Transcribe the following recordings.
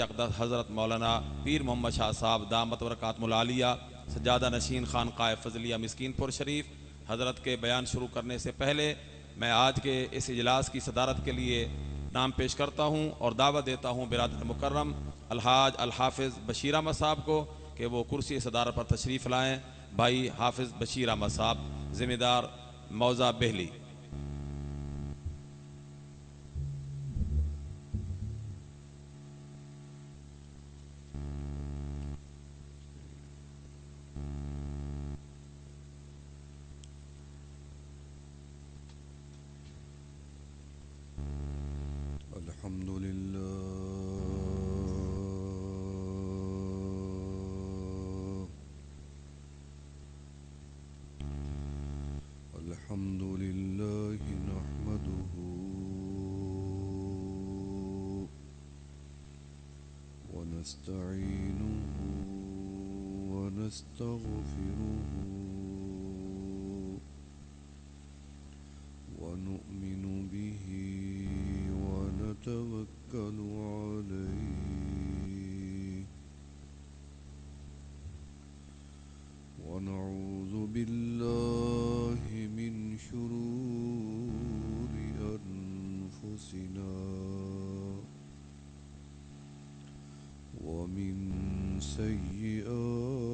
اقدس حضرت مولانا پیر محمد شاہ صاحب دامت برکاتہم العالیہ سجادہ نشین خانقاہ فضلیہ مسکین پور شریف، حضرت کے بیان شروع کرنے سے پہلے میں آج کے اس اجلاس کی صدارت کے لیے نام پیش کرتا ہوں اور دعوت دیتا ہوں برادر مکرم الحاج الحافظ بشیر احمد صاحب کو کہ وہ کرسی صدارت پر تشریف لائیں۔ بھائی حافظ بشیر احمد صاحب، ذمہ دار موضع بہلی۔ الحمد لله الحمد لله نحمده ونستعينه ونستغفره ونؤمن به ونتوكل عليه ونعوذ بالله من شرور أنفسنا ومن سيئات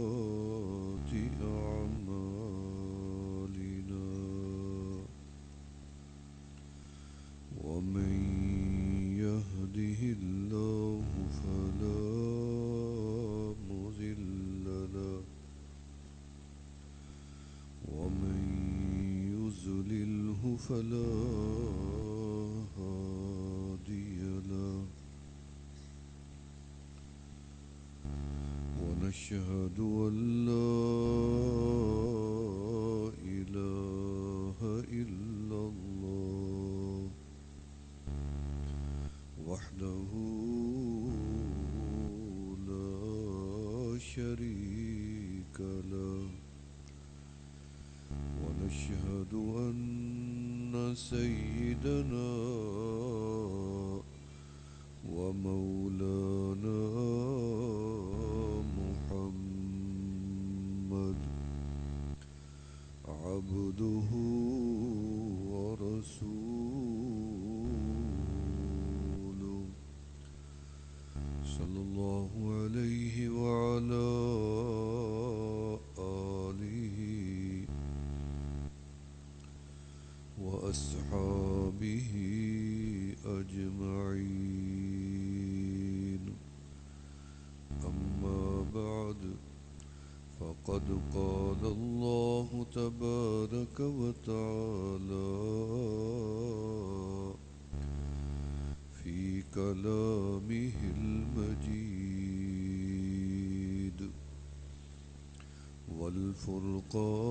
أعمالنا ومن يهده الله فلا مضل له ومن يضلله فلا هادي له ونشهد أن لا إله إلا الله وحده لا شريك له ونشهد أن سيدنا ومولانا محمد عبده ورسوله صلى الله عليه وعلى آله وأصحابه أجمعين أما بعد فقد قال الله تبارك وتعالى في كلامه المجيد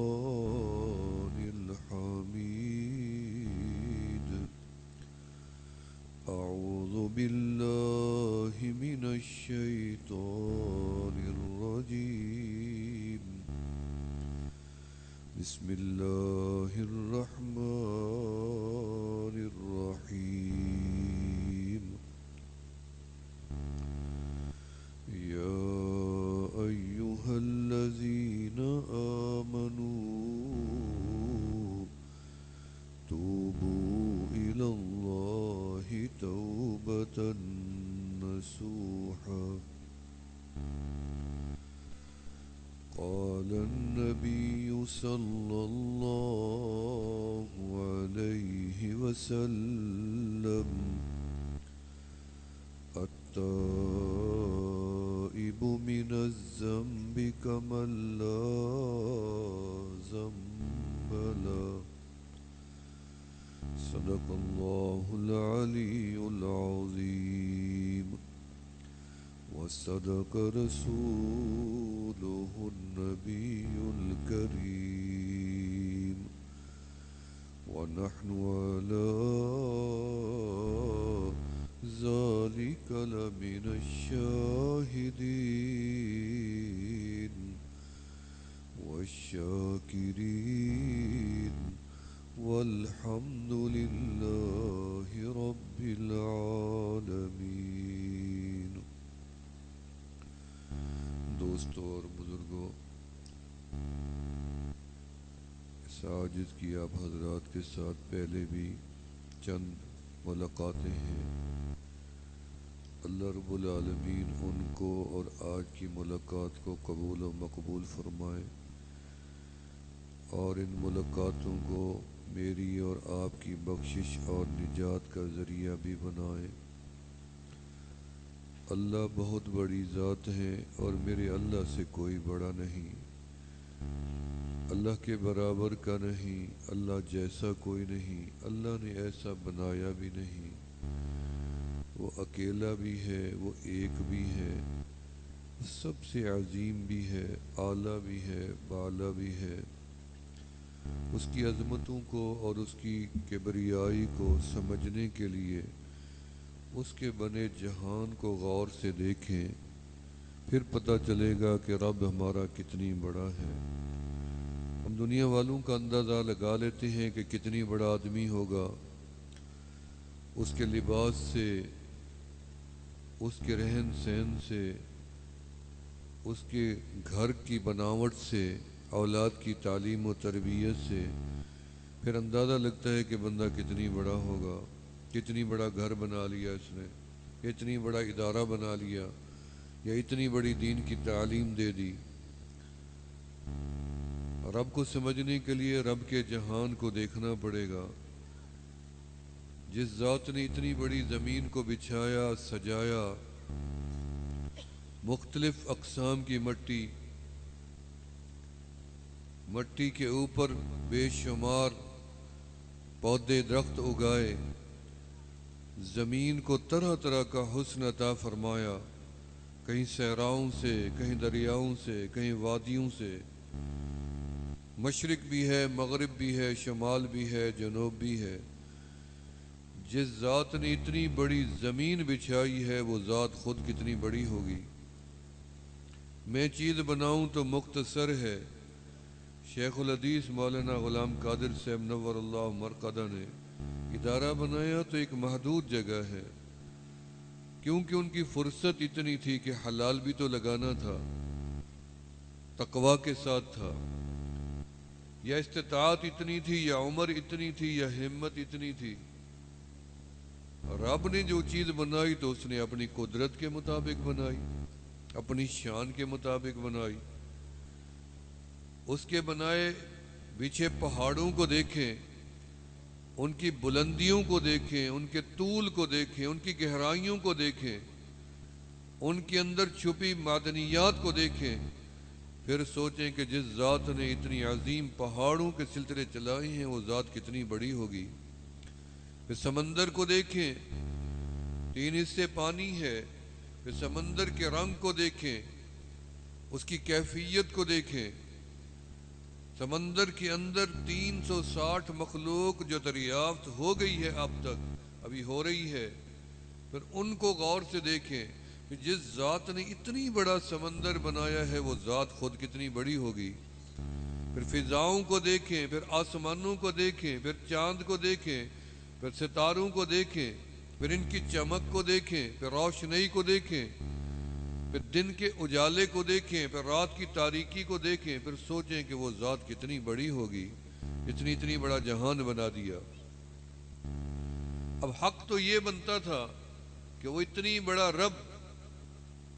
والفرقان الحميد أعوذ بالله من الشيطان الرجيم بسم الله الرحمن الرحيم يا أيها الذين آمنوا توبوا إلى الله توبة نصوحا قال النبي صلى الله عليه وسلم التائب من الذنب كمن لا ذنب له صدق الله العلي العظيم وصدق رسوله النبي الكريم ونحن على ذلك لمن الشاهدين والشاكرين والحمد لله رب العالمين دوستوں اور بزرگوں، ساجد کی آپ حضرات کے ساتھ پہلے بھی چند ملاقاتیں ہیں۔ اللہ رب العالمین ان کو اور آج کی ملاقات کو قبول و مقبول فرمائے، اور ان ملاقاتوں کو میری اور آپ کی بخشش اور نجات کا ذریعہ بھی بنائے۔ اللہ بہت بڑی ذات ہے اور میرے اللہ سے کوئی بڑا نہیں، اللہ کے برابر کا نہیں، اللہ جیسا کوئی نہیں، اللہ نے ایسا بنایا بھی نہیں، وہ اکیلا بھی ہے، وہ ایک بھی ہے، سب سے عظیم بھی ہے، اعلیٰ بھی ہے، بالا بھی ہے۔ اس کی عظمتوں کو اور اس کی کبریائی کو سمجھنے کے لیے اس کے بنے جہان کو غور سے دیکھیں، پھر پتہ چلے گا کہ رب ہمارا کتنی بڑا ہے۔ ہم دنیا والوں کا اندازہ لگا لیتے ہیں کہ کتنی بڑا آدمی ہوگا، اس کے لباس سے، اس کے رہن سہن سے، اس کے گھر کی بناوٹ سے، اولاد کی تعلیم و تربیت سے، پھر اندازہ لگتا ہے کہ بندہ کتنی بڑا ہوگا، کتنی بڑا گھر بنا لیا اس نے، اتنی بڑا ادارہ بنا لیا، یا اتنی بڑی دین کی تعلیم دے دی۔ رب کو سمجھنے کے لیے رب کے جہان کو دیکھنا پڑے گا۔ جس ذات نے اتنی بڑی زمین کو بچھایا، سجایا، مختلف اقسام کی مٹی کے اوپر بے شمار پودے درخت اگائے، زمین کو طرح طرح کا حسن عطا فرمایا، کہیں صحراؤں سے، کہیں دریاؤں سے، کہیں وادیوں سے، مشرق بھی ہے، مغرب بھی ہے، شمال بھی ہے، جنوب بھی ہے۔ جس ذات نے اتنی بڑی زمین بچھائی ہے وہ ذات خود کتنی بڑی ہوگی۔ میں چیز بناؤں تو مختصر ہے۔ شیخ الحدیث مولانا غلام قادر صاحب نور اللہ مرقدہ نے ادارہ بنایا تو ایک محدود جگہ ہے، کیونکہ ان کی فرصت اتنی تھی کہ حلال بھی تو لگانا تھا، تقوی کے ساتھ تھا، یا استطاعت اتنی تھی، یا عمر اتنی تھی، یا ہمت اتنی تھی۔ رب نے جو چیز بنائی تو اس نے اپنی قدرت کے مطابق بنائی، اپنی شان کے مطابق بنائی۔ اس کے بنائے بچھے پہاڑوں کو دیکھیں، ان کی بلندیوں کو دیکھیں، ان کے طول کو دیکھیں، ان کی گہرائیوں کو دیکھیں، ان کے اندر چھپی معدنیات کو دیکھیں، پھر سوچیں کہ جس ذات نے اتنی عظیم پہاڑوں کے سلسلے چلائے ہیں وہ ذات کتنی بڑی ہوگی۔ پھر سمندر کو دیکھیں، 3 حصے پانی ہے، پھر سمندر کے رنگ کو دیکھیں، اس کی کیفیت کو دیکھیں۔ سمندر کے اندر 360 مخلوق جو دریافت ہو گئی ہے اب تک، ابھی ہو رہی ہے، پھر ان کو غور سے دیکھیں کہ جس ذات نے اتنی بڑا سمندر بنایا ہے وہ ذات خود کتنی بڑی ہوگی۔ پھر فضاؤں کو دیکھیں، پھر آسمانوں کو دیکھیں، پھر چاند کو دیکھیں، پھر ستاروں کو دیکھیں، پھر ان کی چمک کو دیکھیں، پھر روشنی کو دیکھیں، پھر دن کے اجالے کو دیکھیں، پھر رات کی تاریکی کو دیکھیں، پھر سوچیں کہ وہ ذات کتنی بڑی ہوگی، اتنی بڑا جہان بنا دیا۔ اب حق تو یہ بنتا تھا کہ وہ اتنی بڑا رب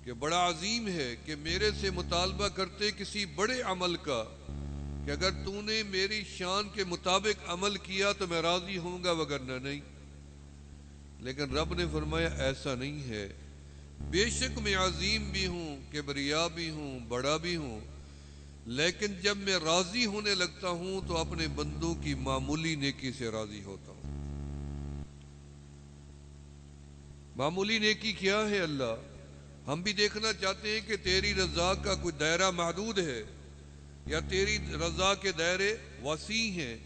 کہ بڑا عظیم ہے کہ میرے سے مطالبہ کرتے کسی بڑے عمل کا کہ اگر تو نے میری شان کے مطابق عمل کیا تو میں راضی ہوں گا، وگرنہ نہیں۔ لیکن رب نے فرمایا ایسا نہیں ہے، بے شک میں عظیم بھی ہوں، کبریا بھی ہوں، بڑا بھی ہوں، لیکن جب میں راضی ہونے لگتا ہوں تو اپنے بندوں کی معمولی نیکی سے راضی ہوتا ہوں۔ معمولی نیکی کیا ہے اللہ؟ ہم بھی دیکھنا چاہتے ہیں کہ تیری رضا کا کوئی دائرہ محدود ہے یا تیری رضا کے دائرے وسیع ہیں،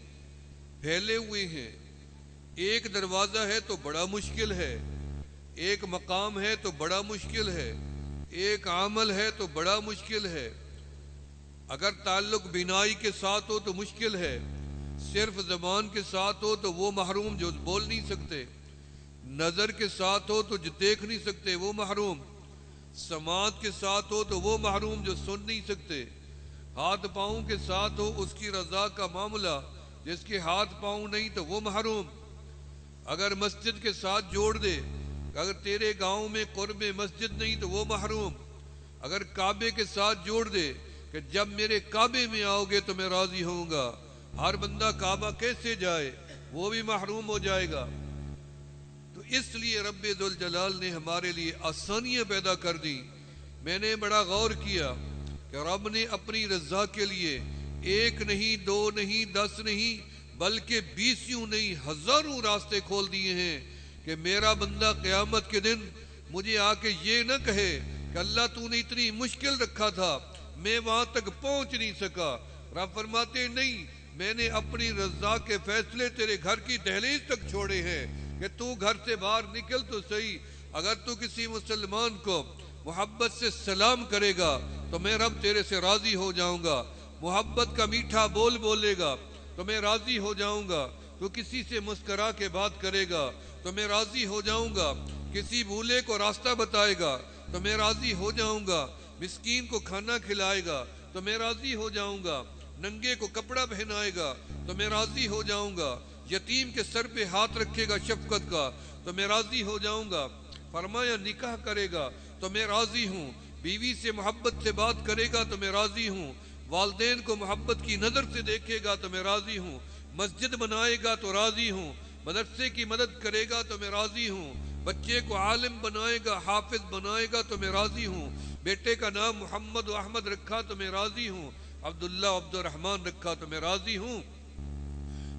پھیلے ہوئے ہیں۔ ایک دروازہ ہے تو بڑا مشکل ہے، ایک مقام ہے تو بڑا مشکل ہے، ایک عمل ہے تو بڑا مشکل ہے۔ اگر تعلق بینائی کے ساتھ ہو تو مشکل ہے، صرف زبان کے ساتھ ہو تو وہ محروم جو بول نہیں سکتے، نظر کے ساتھ ہو تو جو دیکھ نہیں سکتے وہ محروم، سماعت کے ساتھ ہو تو وہ محروم جو سن نہیں سکتے، ہاتھ پاؤں کے ساتھ ہو اس کی رضا کا معاملہ، جس کے ہاتھ پاؤں نہیں تو وہ محروم۔ اگر مسجد کے ساتھ جوڑ دے، اگر تیرے گاؤں میں قرب مسجد نہیں تو وہ محروم۔ اگر کعبے کے ساتھ جوڑ دے کہ جب میرے کعبے میں آؤ گے تو میں راضی ہوں گا، ہر بندہ کعبہ کیسے جائے، وہ بھی محروم ہو جائے گا۔ تو اس لیے رب ذوالجلال نے ہمارے لیے آسانیاں پیدا کر دی۔ میں نے بڑا غور کیا کہ رب نے اپنی رضا کے لیے ایک نہیں، دو نہیں، 10 نہیں، بلکہ 20 نہیں، ہزاروں راستے کھول دیے ہیں کہ میرا بندہ قیامت کے دن مجھے آ کے یہ نہ کہے کہ اللہ تو نے اتنی مشکل رکھا تھا، میں وہاں تک پہنچ نہیں سکا۔ رب فرماتے نہیں، میں نے اپنی رضا کے فیصلے تیرے گھر کی دہلیز تک چھوڑے ہیں کہ تو گھر سے باہر نکل تو صحیح، اگر تو کسی مسلمان کو محبت سے سلام کرے گا تو میں رب تیرے سے راضی ہو جاؤں گا، محبت کا میٹھا بول بولے گا تو میں راضی ہو جاؤں گا، تو کسی سے مسکرا کے بات کرے گا تو میں راضی ہو جاؤں گا، کسی بھولے کو راستہ بتائے گا تو میں راضی ہو جاؤں گا، مسکین کو کھانا کھلائے گا تو میں راضی ہو جاؤں گا، ننگے کو کپڑا پہنائے گا تو میں راضی ہو جاؤں گا، یتیم کے سر پہ ہاتھ رکھے گا شفقت کا تو میں راضی ہو جاؤں گا۔ فرمایا نکاح کرے گا تو میں راضی ہوں، بیوی سے محبت سے بات کرے گا تو میں راضی ہوں، والدین کو محبت کی نظر سے دیکھے گا تو میں راضی ہوں، مسجد بنائے گا تو راضی ہوں، مدرسے کی مدد کرے گا تو میں راضی ہوں، بچے کو عالم بنائے گا، حافظ بنائے گا تو میں راضی ہوں، بیٹے کا نام محمد و احمد رکھا تو میں راضی ہوں، عبداللہ عبد الرحمن رکھا تو میں راضی ہوں۔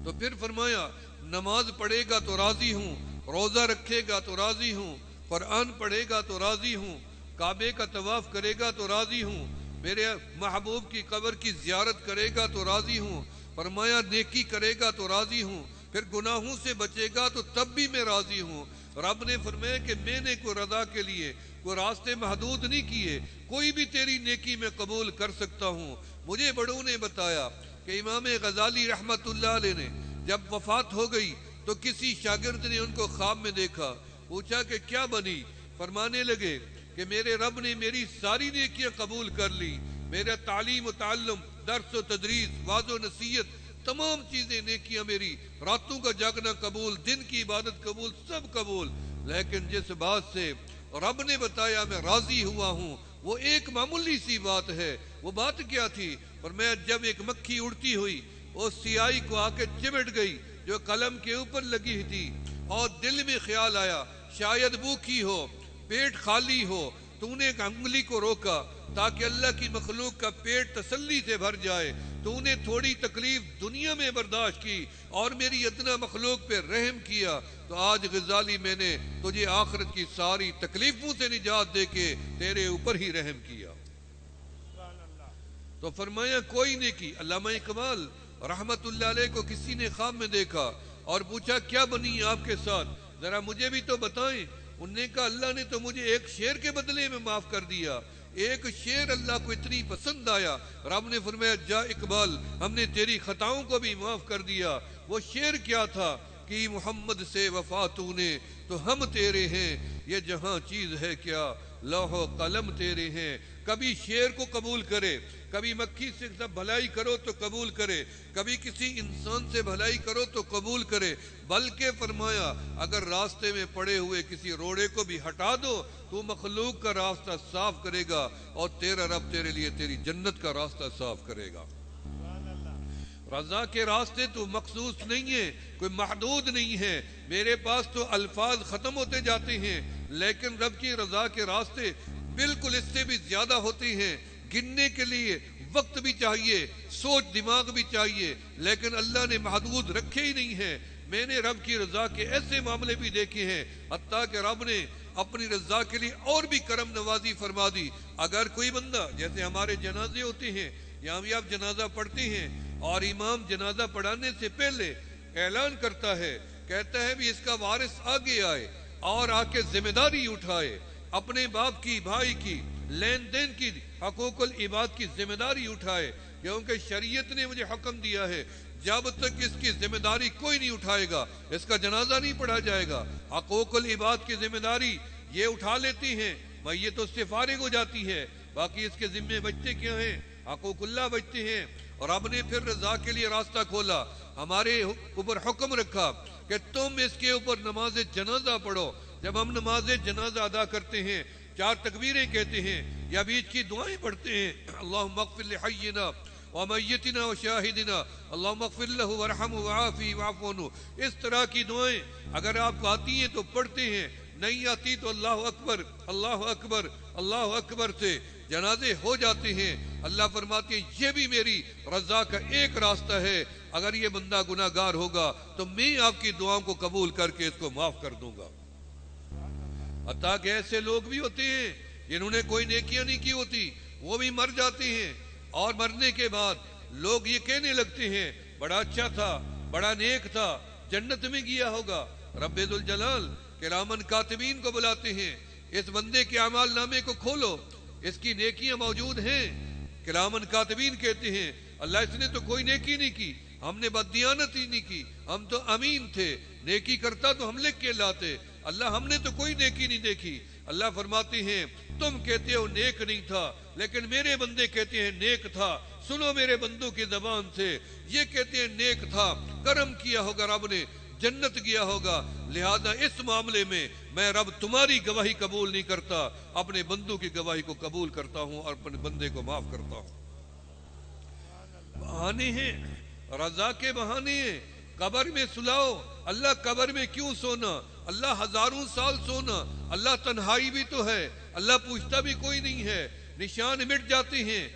تو پھر فرمایا نماز پڑھے گا تو راضی ہوں، روزہ رکھے گا تو راضی ہوں، قرآن پڑھے گا تو راضی ہوں، کعبے کا طواف کرے گا تو راضی ہوں، میرے محبوب کی قبر کی زیارت کرے گا تو راضی ہوں، فرمایا نیکی کرے گا تو راضی ہوں، پھر گناہوں سے بچے گا تو تب بھی میں راضی ہوں۔ رب نے فرمایا کہ میں نے کوئی رضا کے لیے کوئی راستے محدود نہیں کیے، کوئی بھی تیری نیکی میں قبول کر سکتا ہوں۔ مجھے بڑوں نے بتایا کہ امام غزالی رحمت اللہ علیہ نے جب وفات ہو گئی تو کسی شاگرد نے ان کو خواب میں دیکھا، پوچھا کہ کیا بنی؟ فرمانے لگے کہ میرے رب نے میری ساری نیکیاں قبول کر لی، میرا تعلیم و تعلم، درس و تدریس، وعظ و نصیحت، تمام چیزیں نیکیاں میری، راتوں کا جاگنا قبول، دن کی عبادت قبول، سب قبول، لیکن جس بات سے رب نے بتایا میں راضی ہوا ہوں وہ ایک معمولی سی بات ہے۔ وہ بات کیا تھی؟ اور میں جب ایک مکھی اڑتی ہوئی اس سیاہی کو آ کے چمٹ گئی جو قلم کے اوپر لگی تھی، اور دل میں خیال آیا شاید بھوکی ہو، پیٹ خالی ہو، تو نے ایک انگلی کو روکا تاکہ اللہ کی مخلوق کا پیٹ تسلی سے بھر جائے، تو نے تھوڑی تکلیف دنیا میں برداشت کی اور میری ادنا مخلوق پہ رحم کیا، تو آج غزالی میں نے تجھے آخرت کی ساری تکلیفوں سے نجات دے کے تیرے اوپر ہی رحم کیا۔ تو فرمایا کوئی نیکی، علامہ اقبال رحمت اللہ علیہ کو کسی نے خواب میں دیکھا اور پوچھا کیا بنی آپ کے ساتھ، ذرا مجھے بھی تو بتائیں۔ انہوں نے کہا اللہ نے تو مجھے ایک شعر کے بدلے میں معاف کر دیا، ایک شعر اللہ کو اتنی پسند آیا، رب نے فرمایا جا اقبال ہم نے تیری خطاؤں کو بھی معاف کر دیا۔ وہ شعر کیا تھا کہ محمد سے وفا تو نے تو ہم تیرے ہیں، یہ جہاں چیز ہے کیا لوح و قلم تیرے ہیں۔ کبھی شعر کو قبول کرے، کبھی مکھی سے بھلائی کرو تو قبول کرے، کبھی کسی انسان سے بھلائی کرو تو قبول کرے، بلکہ فرمایا اگر راستے میں پڑے ہوئے کسی روڑے کو بھی ہٹا دو تو مخلوق کا راستہ صاف کرے گا اور تیرا رب تیرے لیے تیری جنت کا راستہ صاف کرے گا۔ رضا کے راستے تو مخصوص نہیں ہیں، کوئی محدود نہیں ہے، میرے پاس تو الفاظ ختم ہوتے جاتے ہیں، لیکن رب کی رضا کے راستے بالکل اس سے بھی زیادہ ہوتے ہیں، گننے کے لیے وقت بھی چاہیے، سوچ دماغ بھی چاہیے، لیکن اللہ نے محدود رکھے ہی نہیں ہیں۔ میں نے رب کی رضا کے ایسے معاملے بھی دیکھے ہیں، حتیٰ کہ رب نے اپنی رضا کے لیے اور بھی کرم نوازی فرما دی۔ اگر کوئی بندہ، جیسے ہمارے جنازے ہوتے ہیں، یہاں بھی آپ جنازہ پڑھتے ہیں اور امام جنازہ پڑھانے سے پہلے اعلان کرتا ہے، کہتا ہے بھی اس کا وارث آگے آئے اور آ کے ذمہ داری اٹھائے، اپنے باپ کی، بھائی کی، لین دین کی، حقوق العباد کی ذمہ داری اٹھائے، کیونکہ شریعت نے مجھے حکم دیا ہے جب تک اس کی ذمہ داری کوئی نہیں اٹھائے گا اس کا جنازہ نہیں پڑھا جائے گا۔ حقوق العباد کی ذمہ داری یہ اٹھا لیتے ہیں میت اس سے فارغ ہو جاتی ہے، باقی اس کے ذمے بچتے کیا ہیں؟ حقوق اللہ بچتے ہیں۔ اور رب نے پھر رضا کے لیے راستہ کھولا، ہمارے اوپر حکم رکھا کہ تم اس کے اوپر نماز جنازہ پڑھو۔ جب ہم نماز جنازہ ادا کرتے ہیں، 4 تکبیریں کہتے ہیں یا بیچ کی دعائیں پڑھتے ہیں، اللہم اغفر لحینا ومیتنا وشاہدنا، اللہم اغفر لہ ورحمہ وعافی وعفو عنہ، اس طرح کی دعائیں اگر آپ کو آتی ہیں تو پڑھتے ہیں، نہیں آتی تو اللہ اکبر اللہ اکبر اللہ اکبر سے جنازے ہو جاتے ہیں۔ اللہ فرماتے ہیں یہ بھی میری رضا کا ایک راستہ ہے، اگر یہ بندہ گناہ گار ہوگا تو میں آپ کی دعاؤں کو قبول کر کے اس کو معاف کر دوں گا۔ حتیٰ کہ ایسے لوگ بھی ہوتے ہیں جنہوں نے کوئی نیکیاں نہیں کی ہوتی، وہ بھی مر جاتے ہیں، اور مرنے کے بعد لوگ یہ کہنے لگتے ہیں بڑا اچھا تھا، بڑا نیک تھا، جنت میں گیا ہوگا۔ رب ذوالجلال کرامن کاتبین کو بلاتے ہیں، اس بندے کے اعمال نامے کو کھولو، اس کی نیکیاں موجود ہیں۔ کرامن کاتبین کہتے ہیں اللہ اس نے تو کوئی نیکی نہیں کی، ہم نے بددیانت ہی نہیں کی، ہم تو امین تھے، نیکی کرتا تو ہم لکھ کے لاتے، اللہ ہم نے تو کوئی نیکی نہیں دیکھی۔ اللہ فرماتے ہیں تم کہتے ہو نیک نہیں تھا، لیکن میرے بندے کہتے ہیں نیک تھا۔ سنو میرے بندوں کی زبان سے، یہ کہتے ہیں نیک تھا، کرم کیا ہوگا رب نے، جنت گیا ہوگا، لہذا اس معاملے میں میں رب تمہاری گواہی قبول نہیں کرتا، اپنے بندوں کی گواہی کو قبول کرتا ہوں اور اپنے بندے کو معاف کرتا ہوں۔ بہانے ہیں، رضا کے بہانے ہیں۔ قبر میں سلاؤ، اللہ قبر میں کیوں سونا؟ اللہ ہزاروں سال سونا، اللہ تنہائی بھی تو ہے، اللہ پوچھتا بھی کوئی نہیں ہے، نشان مٹ جاتے ہیں۔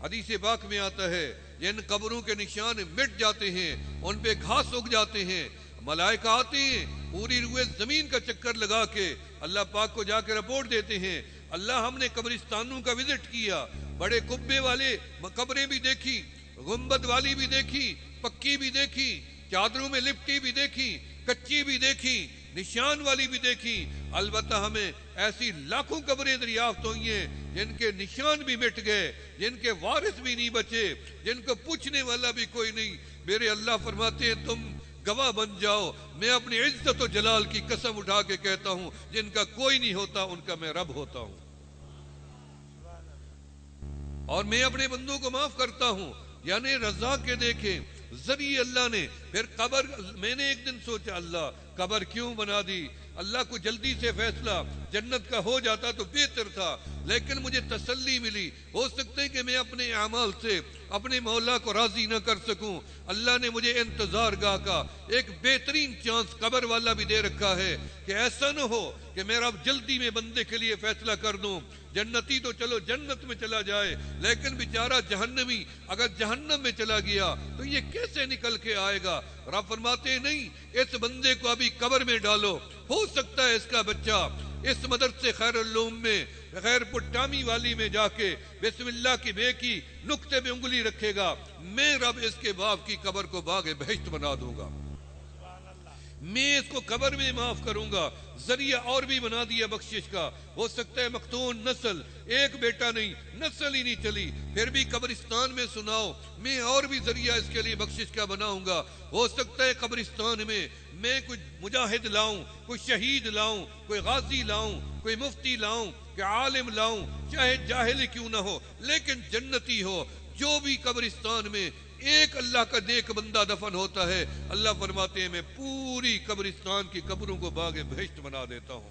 حدیث پاک میں آتا ہے جن قبروں کے نشان مٹ جاتے ہیں ان پہ گھاس اگ جاتے ہیں، ملائکہ آتے ہیں پوری روئے زمین کا چکر لگا کے اللہ پاک کو جا کے رپورٹ دیتے ہیں اللہ ہم نے قبرستانوں کا وزٹ کیا، بڑے قبے والے قبریں بھی دیکھی، گنبد والی بھی دیکھی، پکی بھی دیکھی، چادروں میں لپٹی بھی دیکھی، کچی بھی دیکھی، نشان والی بھی دیکھی، البتہ ہمیں ایسی لاکھوں قبریں دریافت ہوئی ہیں جن کے نشان بھی مٹ گئے، جن کے وارث بھی نہیں بچے، جن کو پوچھنے والا بھی کوئی نہیں۔ میرے اللہ فرماتے ہیں تم گواہ بن جاؤ، میں اپنی عزت و جلال کی قسم اٹھا کے کہتا ہوں جن کا کوئی نہیں ہوتا ان کا میں رب ہوتا ہوں، اور میں اپنے بندوں کو معاف کرتا ہوں۔ یعنی رضا کے دیکھیں ذریعے اللہ نے پھر قبر، میں نے ایک دن سوچا اللہ قبر کیوں بنا دی؟ اللہ کو جلدی سے فیصلہ جنت کا ہو جاتا تو بہتر تھا، لیکن مجھے تسلی ملی ہو سکتا ہے کہ میں اپنے اعمال سے اپنے مولا کو راضی نہ کر سکوں، اللہ نے مجھے انتظار گاہ کا ایک بہترین چانس قبر والا بھی دے رکھا ہے کہ ایسا نہ ہو کہ میرا جلدی میں بندے کے لیے فیصلہ کر دوں، جنتی تو چلو جنت میں چلا جائے، لیکن بیچارہ جہنمی اگر جہنم میں چلا گیا تو یہ کیسے نکل کے آئے گا؟ رب فرماتے ہیں نہیں، اس بندے کو ابھی قبر میں ڈالو، ہو سکتا ہے اس کا بچہ اس مدرسے خیر العلوم میں غیر پٹامی والی میں جا کے بسم اللہ کی بے کی نقطے میں انگلی رکھے گا، میں رب اس کے باپ کی قبر کو باغ بہشت بنا دوں گا، میں اس کو قبر میں معاف کروں گا، ذریعہ اور بھی بنا دیا بخشش کا۔ ہو سکتا ہے مختون نسل، ایک بیٹا نہیں، نسل ہی نہیں چلی، پھر بھی قبرستان میں سناؤ، میں اور بھی ذریعہ اس کے لیے بخشش کا بناؤں گا۔ ہو سکتا ہے قبرستان میں میں کوئی مجاہد لاؤں، کوئی شہید لاؤں، کوئی غازی لاؤں، کوئی مفتی لاؤں، کوئی عالم لاؤں، چاہے جاہل کیوں نہ ہو لیکن جنتی ہو۔ جو بھی قبرستان میں ایک اللہ کا نیک بندہ دفن ہوتا ہے، اللہ فرماتے ہیں میں پوری قبرستان کی قبروں کو باغ بہشت بنا دیتا ہوں،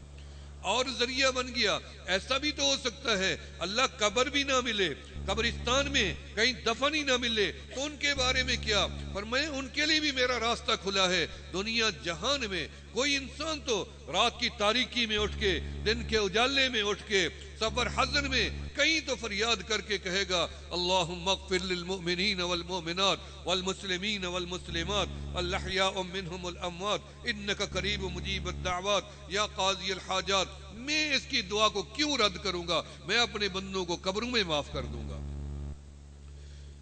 اور ذریعہ بن گیا۔ ایسا بھی تو ہو سکتا ہے اللہ قبر بھی نہ ملے، قبرستان میں کہیں دفن ہی نہ ملے، تو ان کے بارے میں کیا؟ فرمائے ان کے لیے بھی میرا راستہ کھلا ہے۔ دنیا جہان میں کوئی انسان تو رات کی تاریکی میں اٹھ کے، دن کے اجالے میں اٹھ کے، سفر حزن میں کہیں تو فریاد کر کے کہے گا اللہم اغفر للمؤمنین والمؤمنات والمسلمین والمسلمات الاحیاء منہم الاموات انکا قریب مجیب الدعوات یا قاضی الحاجات۔ میں اس کی دعا کو کیوں رد کروں گا؟ میں اپنے بندوں کو قبروں میں معاف کر دوں گا۔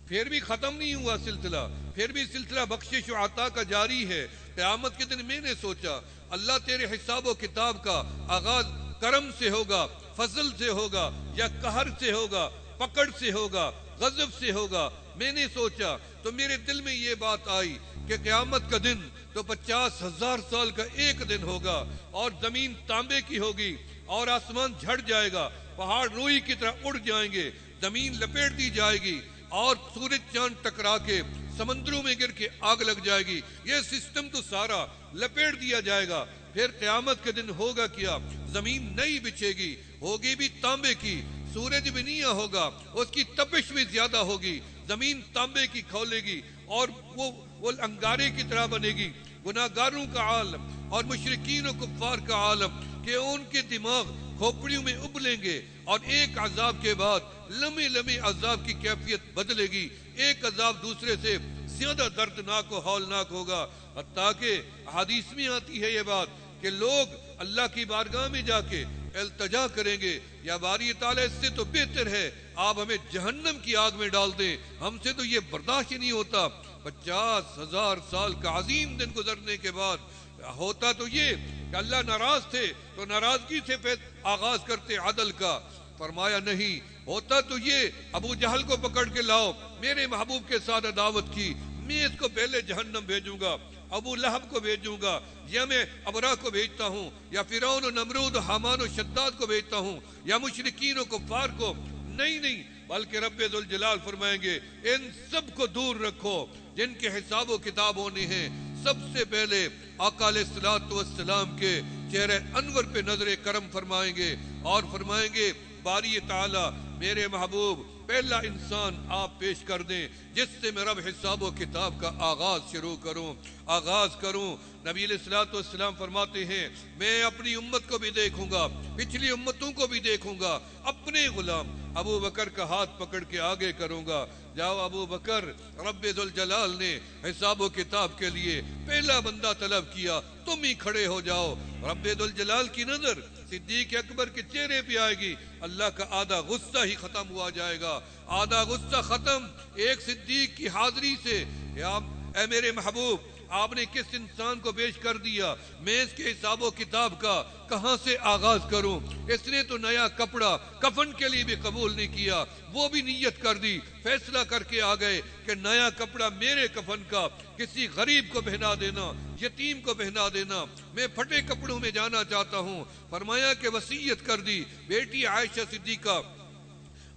پھر بھی ختم نہیں ہوا سلسلہ، پھر بھی سلسلہ بخشش و عطا کا جاری ہے۔ قیامت کے دن میں نے سوچا اللہ تیرے حساب و کتاب کا آغاز کرم سے ہوگا، فضل سے ہوگا، یا قہر سے ہوگا، پکڑ سے ہوگا، غضب سے ہوگا؟ میں نے سوچا تو میرے دل میں یہ بات آئی کہ قیامت کا دن تو 50,000 سال کا ایک دن ہوگا، اور زمین تانبے کی ہوگی، اور آسمان جھڑ جائے گا، پہاڑ روئی کی طرح اڑ جائیں گے، زمین لپیٹ دی جائے گی اور سورج چاند ٹکرا کے سمندروں میں گر کے آگ لگ جائے گی۔ یہ سسٹم تو سارا لپیٹ دیا جائے گا۔ پھر قیامت کے دن ہوگا کیا؟ زمین نئی بچھے گی، ہوگی بھی تانبے کی، سورج بھی نہیں ہوگا، اس کی تپش بھی زیادہ ہوگی، زمین تانبے کی کھولے گی اور وہ انگارے کی طرح بنے گی۔ گناہگاروں کا عالم اور مشرکین و کفار کا عالم کہ ان کے دماغ کھوپڑیوں میں ابلیں گے، اور ایک عذاب کے بعد لمحے لمحے عذاب کی کیفیت بدلے گی، ایک عذاب دوسرے سے زیادہ دردناک و ہولناک ہوگا۔ حتیٰ کہ حدیث میں آتی ہے یہ بات کہ لوگ اللہ کی بارگاہ میں جا کے التجا کریں گے، یا باری تعالیٰ اس سے تو بہتر ہے آپ ہمیں جہنم کی آگ میں ڈال دیں، ہم سے تو یہ برداشت ہی نہیں ہوتا۔ 50,000 سال کا عظیم دن گزرنے کے بعد ہوتا تو یہ کہ اللہ ناراض تھے تو ناراضگی سے آغاز کرتے عدل کا، فرمایا نہیں ہوتا تو یہ ابو جہل کو پکڑ کے لاؤ، میرے محبوب کے ساتھ عداوت کی، میں اس کو پہلے جہنم بھیجوں گا، ابو لہب کو بھیجوں گا، یا میں ابرا کو بھیجتا ہوں، یا فرعون و نمرود و حامان و شداد کو بھیجتا ہوں، یا مشرکین و کفار کو۔ نہیں، بلکہ رب ذوالجلال فرمائیں گے ان سب کو دور رکھو جن کے حساب و کتاب ہونے ہیں۔ سب سے پہلے آقا علیہ الصلوۃ والسلام کے چہرے انور پہ نظر کرم فرمائیں گے اور فرمائیں گے باری تعالی میرے محبوب پہلا انسان آپ پیش کر دیں جس سے میں رب حساب و کتاب کا آغاز شروع کروں۔ نبی علیہ الصلوۃ والسلام فرماتے ہیں میں اپنی امت کو بھی دیکھوں گا، پچھلی امتوں کو بھی دیکھوں گا، اپنے غلام ابو بکر کا ہاتھ پکڑ کے آگے کروں گا، جاؤ ابو بکر، رب ذوالجلال نے حساب و کتاب کے لیے پہلا بندہ طلب کیا، تم ہی کھڑے ہو جاؤ۔ رب ذوالجلال کی نظر صدیق اکبر کے چہرے پہ آئے گی، اللہ کا آدھا غصہ ہی ختم ہوا جائے گا، آدھا غصہ ختم ایک صدیق کی حاضری سے۔ اے میرے محبوب آپ نے کس انسان کو پیش کر دیا، میں اس کے حساب و کتاب کا کہاں سے آغاز کروں؟ اس نے تو نیا کپڑا کفن کے لیے بھی قبول نہیں کیا، وہ بھی نیت کر دی، فیصلہ کر کے آ گئے کہ نیا کپڑا میرے کفن کا کسی غریب کو پہنا دینا، یتیم کو پہنا دینا، میں پھٹے کپڑوں میں جانا چاہتا ہوں۔ فرمایا کہ وصیت کر دی، بیٹی عائشہ صدیقہ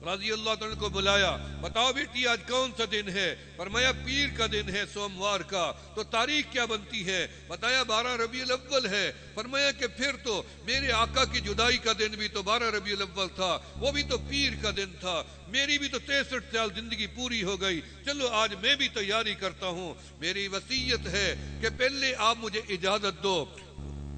رضی اللہ عنہ کو بلایا، بتاؤ بیٹی آج کون سا دن ہے؟ فرمایا پیر کا دن ہے، سوموار کا۔ تو تاریخ کیا بنتی ہے؟ بتایا 12 ربیع الاول ہے۔ فرمایا کہ پھر تو میرے آقا کی جدائی کا دن بھی تو 12 ربیع الاول تھا، وہ بھی تو پیر کا دن تھا، میری بھی تو 63 سال زندگی پوری ہو گئی، چلو آج میں بھی تیاری کرتا ہوں۔ میری وصیت ہے کہ پہلے آپ مجھے اجازت دو،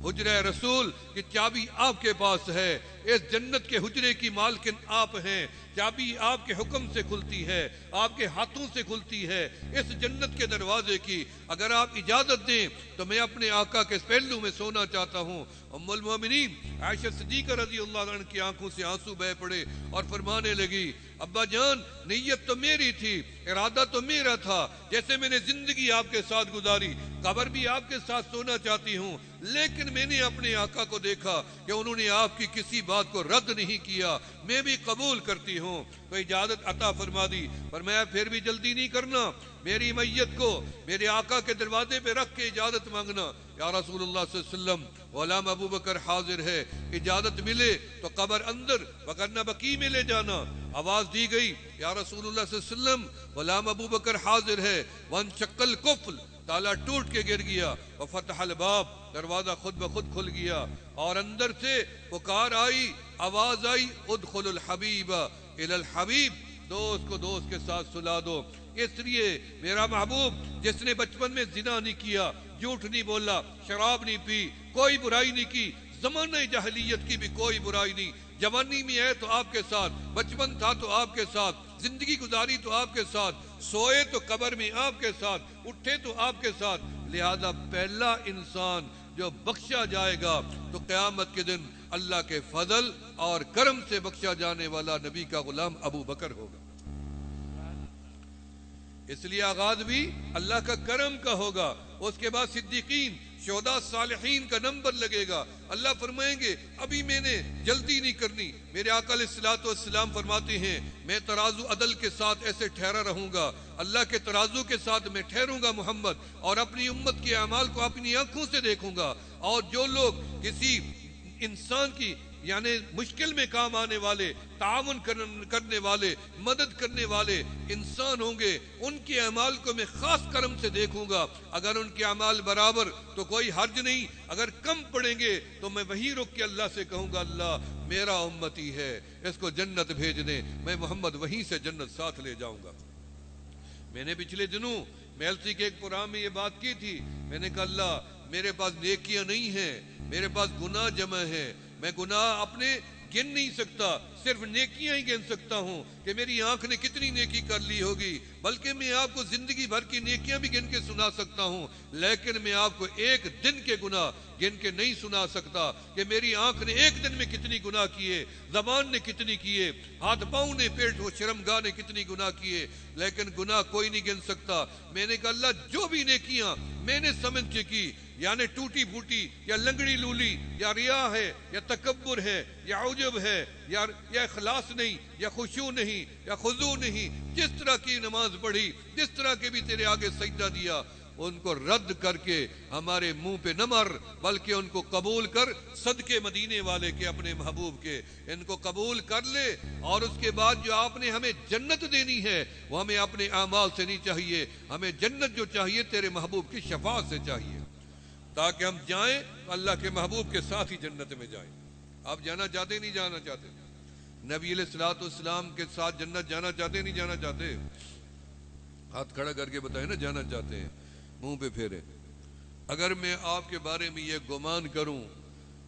حجرہ رسول کی چابی آپ کے پاس ہے، اس جنت کے حجرے کی مالکن آپ ہیں، چابی آپ کے حکم سے کھلتی ہے، آپ کے ہاتھوں سے کھلتی ہے اس جنت کے دروازے کی، اگر آپ اجازت دیں تو میں اپنے آقا کے پہلو میں سونا چاہتا ہوں۔ ام المومنین عائشہ صدیقہ رضی اللہ عنہ کی آنکھوں سے آنسو بہہ پڑے اور فرمانے لگی ابا جان نیت تو میری تھی، ارادہ تو میرا تھا، جیسے میں نے زندگی آپ کے ساتھ گزاری قبر بھی آپ کے ساتھ سونا چاہتی ہوں، لیکن میں نے اپنے آقا کو دیکھا کہ انہوں نے آپ کی کسی بات کو رد نہیں کیا، میں بھی قبول کرتی ہوں، تو اجازت عطا فرما دی۔ فرمایا پھر بھی جلدی نہیں کرنا، میری میت کو میرے آقا کے دروازے پہ رکھ کے اجازت مانگنا۔ یا رسول اللہ صلی اللہ علیہ وسلم غلام ابو بکر حاضر ہے، اجازت ملے تو قبر اندر وگرنہ بقیع میں لے جانا۔ آواز دی گئی یا رسول اللہ صلی اللہ علیہ وسلم غلام ابو بکر حاضر ہے، وانشق القفل، تالا ٹوٹ کے گر گیا، وفتح الباب، دروازہ خود بخود کھل گیا اور اندر سے پکار آئی، آواز آئی ادخل الحبیب الی الحبیب، دوست کو دوست کے ساتھ سلا دو۔ اس لیے میرا محبوب جس نے بچپن میں زنا نہیں کیا، جھوٹ نہیں بولا، شراب نہیں پی، کوئی برائی نہیں کی، زمانہ جاہلیت کی بھی کوئی برائی نہیں، جوانی میں ہے تو آپ کے ساتھ، بچپن تھا تو آپ کے ساتھ، زندگی گزاری تو آپ کے ساتھ، سوئے تو قبر میں آپ کے ساتھ، اٹھے تو آپ کے ساتھ، لہذا پہلا انسان جو بخشا جائے گا تو قیامت کے دن اللہ کے فضل اور کرم سے بخشا جانے والا نبی کا غلام ابو بکر ہوگا۔ اس لیے آغاز بھی اللہ کا کرم کا ہوگا، اس کے بعد صدیقین، شہداء، صالحین کا نمبر لگے گا۔ اللہ فرمائیں گے ابھی میں نے جلدی نہیں کرنی۔ میرے آقا علیہ الصلوۃ والسلام فرماتے ہیں میں ترازو عدل کے ساتھ ایسے ٹھہرا رہوں گا، اللہ کے ترازو کے ساتھ میں ٹھہروں گا محمد، اور اپنی امت کے اعمال کو اپنی آنکھوں سے دیکھوں گا، اور جو لوگ کسی انسان کی یعنی مشکل میں کام آنے والے، تعاون کرنے والے، مدد کرنے والے انسان ہوں گے، ان کے اعمال کو میں خاص کرم سے دیکھوں گا۔ اگر ان کے اعمال برابر تو کوئی حرج نہیں، اگر کم پڑیں گے تو میں وہی رک کے اللہ سے کہوں گا اللہ میرا امتی ہے، اس کو جنت بھیج دیں، میں محمد وہیں سے جنت ساتھ لے جاؤں گا۔ میں نے پچھلے دنوں میلسی کے ایک پروگرام میں یہ بات کی تھی، میں نے کہا اللہ میرے پاس نیکیاں نہیں ہیں، میرے پاس گناہ جمع ہے، میں گناہ اپنے گن نہیں سکتا، صرف نیکیاں ہی گن سکتا ہوں کہ میری آنکھ نے کتنی نیکی کر لی ہوگی، بلکہ میں آپ کو زندگی بھر کی نیکیاں بھی گن کے سنا سکتا ہوں، لیکن میں آپ کو ایک دن کے گناہ گن کے نہیں سنا سکتا کہ میری آنکھ نے ایک دن میں کتنی گناہ کیے، زبان نے کتنی کیے، ہاتھ پاؤں نے، پیٹ و شرمگاہ نے کتنی گناہ کیے، لیکن گناہ کوئی نہیں گن سکتا۔ میں نے کہا اللہ جو بھی نیکیاں میں نے سمجھ کے کی، یعنی ٹوٹی پھوٹی یا لنگڑی لولی یا ریا ہے یا تکبر ہے یا عجب ہے یا اخلاص نہیں یا خشوع نہیں یا خضوع نہیں، جس طرح کی نماز پڑھی، جس طرح کے بھی تیرے آگے سجدہ دیا، ان کو رد کر کے ہمارے منہ پہ نہ مر، بلکہ ان کو قبول کر، صدقے مدینے والے کے، اپنے محبوب کے، ان کو قبول کر لے۔ اور اس کے بعد جو آپ نے ہمیں جنت دینی ہے وہ ہمیں اپنے اعمال سے نہیں چاہیے، ہمیں جنت جو چاہیے تیرے محبوب کی شفاعت سے چاہیے، تاکہ ہم جائیں اللہ کے محبوب کے ساتھ ہی جنت میں جائیں۔ آپ جانا چاہتے نہیں جانا چاہتے؟ نبی علیہ الصلوۃ والسلام کے ساتھ جنت جانا چاہتے نہیں جانا چاہتے؟ ہاتھ کھڑا کر کے بتائیں نا جانا چاہتے ہیں، منہ پہ پھیرے۔ اگر میں آپ کے بارے میں یہ گمان کروں،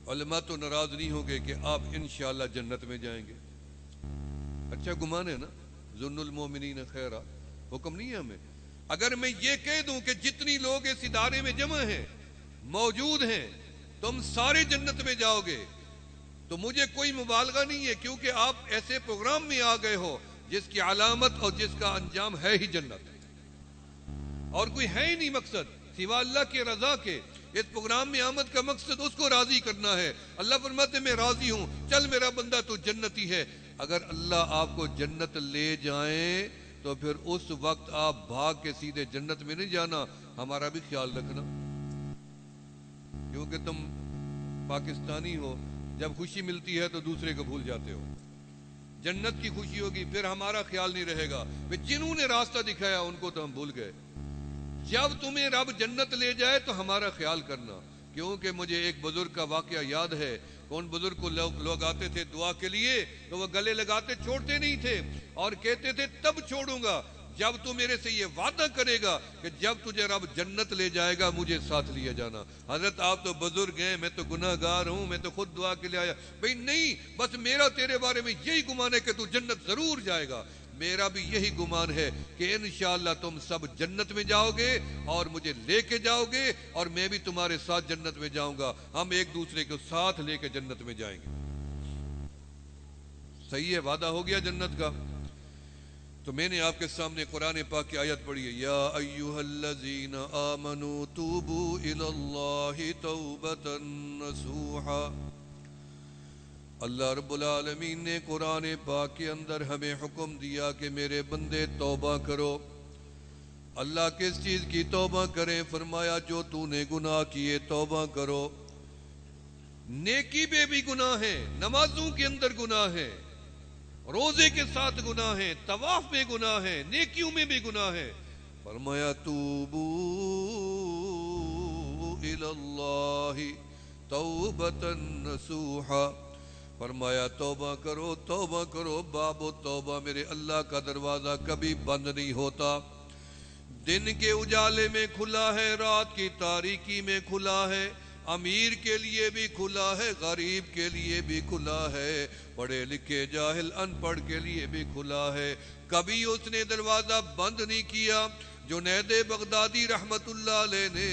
علماء تو ناراض نہیں ہوں گے کہ آپ انشاءاللہ جنت میں جائیں گے۔ اچھا گمان ہے نا، ظن المومنین خیرا، حکم نہیں ہے ہمیں۔ اگر میں یہ کہہ دوں کہ جتنی لوگ اس ادارے میں جمع ہیں، موجود ہیں، تم سارے جنت میں جاؤ گے، تو مجھے کوئی مبالغہ نہیں ہے، کیونکہ آپ ایسے پروگرام میں آ گئے ہو جس کی علامت اور جس کا انجام ہے ہی جنت، اور کوئی ہے ہی نہیں مقصد سوا اللہ کے رضا کے۔ اس پروگرام میں آمد کا مقصد اس کو راضی کرنا ہے۔ اللہ فرماتے میں راضی ہوں، چل میرا بندہ تو جنتی ہے۔ اگر اللہ آپ کو جنت لے جائیں تو پھر اس وقت آپ بھاگ کے سیدھے جنت میں نہیں جانا، ہمارا بھی خیال رکھنا، کیونکہ تم پاکستانی ہو، جب خوشی ملتی ہے تو دوسرے کو بھول جاتے ہو۔ جنت کی خوشی ہوگی پھر ہمارا خیال نہیں رہے گا، جنہوں نے راستہ دکھایا ان کو تو ہم بھول گئے۔ جب تمہیں رب جنت لے جائے تو ہمارا خیال کرنا، کیونکہ مجھے ایک بزرگ کا واقعہ یاد ہے کہ ان بزرگ کو لوگ آتے تھے دعا کے لیے تو وہ گلے لگاتے چھوڑتے نہیں تھے، اور کہتے تھے تب چھوڑوں گا جب تو میرے سے یہ وعدہ کرے گا کہ جب تجھے رب جنت لے جائے گا مجھے ساتھ لیا جانا۔ حضرت آپ تو بزرگ ہیں، میں تو گناہ گار ہوں، میں تو خود دعا کے لیے آیا۔ بھئی نہیں، بس میرا تیرے بارے میں یہی گمان ہے کہ تو جنت ضرور جائے گا۔ میرا بھی یہی گمان ہے کہ انشاءاللہ تم سب جنت میں جاؤ گے اور مجھے لے کے جاؤ گے، اور میں بھی تمہارے ساتھ جنت میں جاؤں گا، ہم ایک دوسرے کو ساتھ لے کے جنت میں جائیں گے۔ صحیح ہے، وعدہ ہو گیا جنت کا۔ تو میں نے آپ کے سامنے قرآن پاک کی آیت پڑھی ہے، یا ایھا الذین آمنوا توبوا الی اللہ توبۃ نصوحا۔ اللہ رب العالمین نے قرآن پاک کے اندر ہمیں حکم دیا کہ میرے بندے توبہ کرو۔ اللہ کس چیز کی توبہ کریں؟ فرمایا جو تو نے گناہ کیے توبہ کرو۔ نیکی پہ بھی گناہ ہے، نمازوں کے اندر گناہ ہے، روزے کے ساتھ گناہ ہے، طواف میں گناہ ہے، نیکیوں میں بھی گناہ ہے۔ فرمایا توبو الی اللہ توبۃ نصوحا، فرمایا توبہ کرو، توبہ کرو، باب توبہ میرے اللہ کا دروازہ کبھی بند نہیں ہوتا۔ دن کے اجالے میں کھلا ہے، رات کی تاریکی میں کھلا ہے، امیر کے لیے بھی کھلا ہے، غریب کے لیے بھی کھلا ہے، پڑھے لکھے جاہل ان پڑھ کے لیے بھی کھلا ہے، کبھی اس نے دروازہ بند نہیں کیا۔ جنید بغدادی رحمت اللہ علیہ نے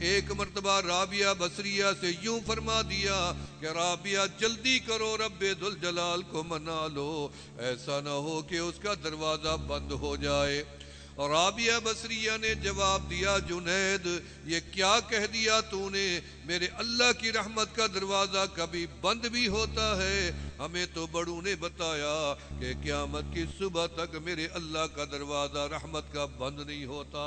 ایک مرتبہ رابعہ بصریہ سے یوں فرما دیا کہ رابعہ جلدی کرو، رب ذوالجلال کو منا لو، ایسا نہ ہو کہ اس کا دروازہ بند ہو جائے۔ رابعہ بصریہ نے جواب دیا، جنید یہ کیا کہہ دیا تو نے؟ میرے اللہ کی رحمت کا دروازہ کبھی بند بھی ہوتا ہے، ہمیں تو بڑوں نے بتایا کہ قیامت کی صبح تک میرے اللہ کا دروازہ رحمت کا بند نہیں ہوتا۔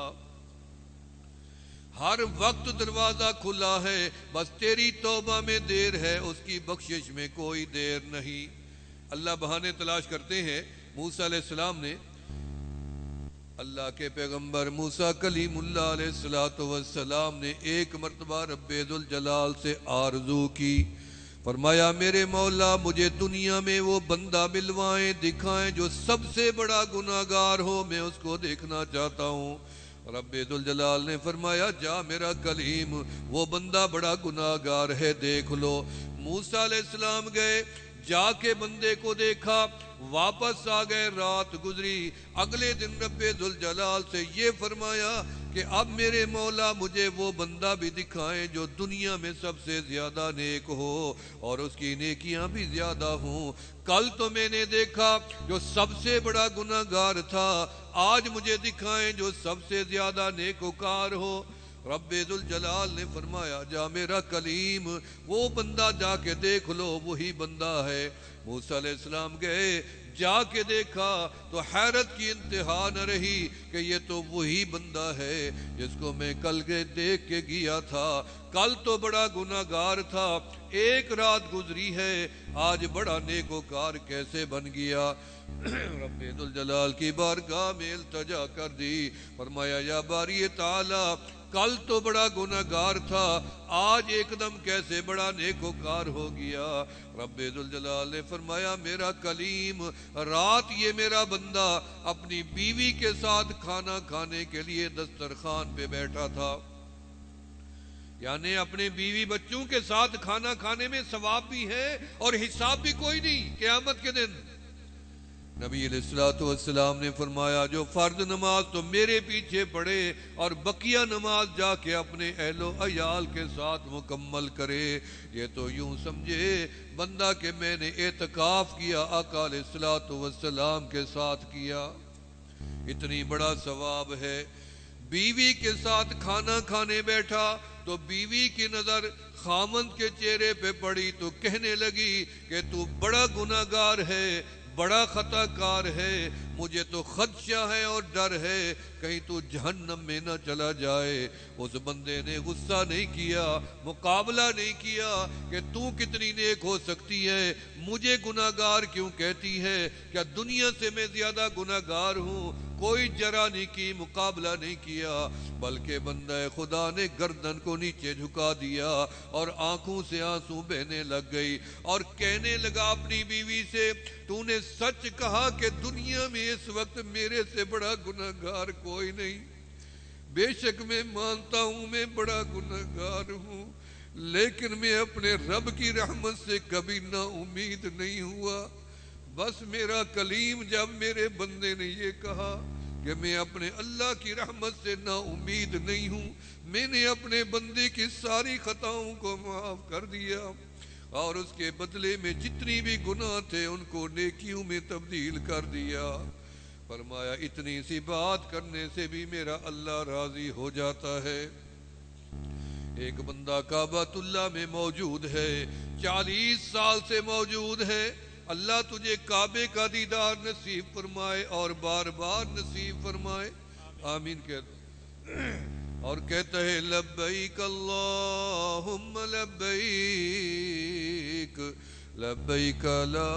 ہر وقت دروازہ کھلا ہے، بس تیری توبہ میں دیر ہے، اس کی بخشش میں کوئی دیر نہیں۔ اللہ بہانے تلاش کرتے ہیں۔ موسیٰ علیہ السلام نے، اللہ کے پیغمبر موسیٰ کلیم اللہ علیہ السلام نے ایک مرتبہ رب ذوالجلال سے آرزو کی، فرمایا میرے مولا مجھے دنیا میں وہ بندہ ملوائیں، دکھائیں جو سب سے بڑا گناہگار ہو، میں اس کو دیکھنا چاہتا ہوں۔ رب ذوالجلال نے فرمایا جا میرا کلیم، وہ بندہ بڑا گناہگار ہے، دیکھ لو۔ موسیٰ علیہ السلام گئے، جا کے بندے کو دیکھا، واپس آ گئے، رات گزری۔ اگلے دن رب ذوالجلال سے یہ فرمایا کہ اب میرے مولا مجھے وہ بندہ بھی دکھائیں جو دنیا میں سب سے زیادہ نیک ہو اور اس کی نیکیاں بھی زیادہ ہوں۔ کل تو میں نے دیکھا جو سب سے بڑا گناہگار تھا، آج مجھے دکھائیں جو سب سے زیادہ نیکوکار ہو۔ رب ذوالجلال نے فرمایا جا میرا کلیم، وہ بندہ جا کے دیکھ لو، وہی بندہ ہے۔ موسیٰ علیہ السلام گئے، جا کے دیکھا تو حیرت کی انتہا نہ رہی کہ یہ تو وہی بندہ ہے جس کو میں کل کے دیکھ کے گیا تھا۔ کل تو بڑا گناہگار تھا، ایک رات گزری ہے، آج بڑا نیکوکار کیسے بن گیا؟ رب ذوالجلال کی بارگاہ میں التجا کر دی، فرمایا یا باری تعالی، کل تو بڑا گناہگار تھا، آج ایک دم کیسے بڑا نیکوکار ہو گیا؟ رب ذوالجلال نے فرمایا میرا کلیم، رات یہ میرا بندہ اپنی بیوی کے ساتھ کھانا کھانے کے لیے دسترخوان پہ بیٹھا تھا، یعنی اپنے بیوی بچوں کے ساتھ کھانا کھانے میں ثواب بھی ہے اور حساب بھی کوئی نہیں قیامت کے دن۔ نبی علیہ السلام نے فرمایا جو فرض نماز تو میرے پیچھے پڑھے اور بقیہ نماز جا کے اپنے اہل و عیال کے ساتھ مکمل کرے۔ یہ تو یوں سمجھے بندہ کہ میں نے اعتکاف کیا، آقا علیہ السلام کے ساتھ کیا، اتنی بڑا ثواب ہے۔ بیوی کے ساتھ کھانا کھانے بیٹھا تو بیوی کی نظر خامند کے چہرے پہ پڑی تو کہنے لگی کہ تو بڑا گناہگار ہے، بڑا خطا کار ہے، مجھے تو خدشہ ہے اور ڈر ہے کہیں تو جہنم میں نہ چلا جائے۔ اس بندے نے غصہ نہیں کیا، مقابلہ نہیں کیا کہ تو کتنی نیک ہو سکتی ہے، مجھے گناہگار کیوں کہتی ہے، کیا دنیا سے میں زیادہ گناہگار ہوں؟ کوئی جرا نہیں کی، مقابلہ نہیں کیا، بلکہ بندہ خدا نے گردن کو نیچے جھکا دیا اور آنکھوں سے آنسو بہنے لگ گئی اور کہنے لگا اپنی بیوی سے تو نے سچ کہا کہ دنیا میں اس وقت میرے سے بڑا گناہگار کوئی نہیں۔ بے شک میں مانتا ہوں میں بڑا گناہگار ہوں، لیکن میں اپنے رب کی رحمت سے کبھی نا امید نہیں ہوا۔ بس میرا کلیم جب میرے بندے نے یہ کہا کہ میں اپنے اللہ کی رحمت سے نا امید نہیں ہوں، میں نے اپنے بندے کی ساری خطاؤں کو معاف کر دیا اور اس کے بدلے میں جتنی بھی گناہ تھے ان کو نیکیوں میں تبدیل کر دیا۔ فرمایا اتنی سی بات کرنے سے بھی میرا اللہ راضی ہو جاتا ہے۔ ایک بندہ کعبۃ اللہ میں موجود ہے، 40 سال سے موجود ہے، اللہ تجھے کعبے کا دیدار نصیب فرمائے اور بار بار نصیب فرمائے، آمین کہہ اور کہتا ہے لبیک اللہم لبیک لبیک لا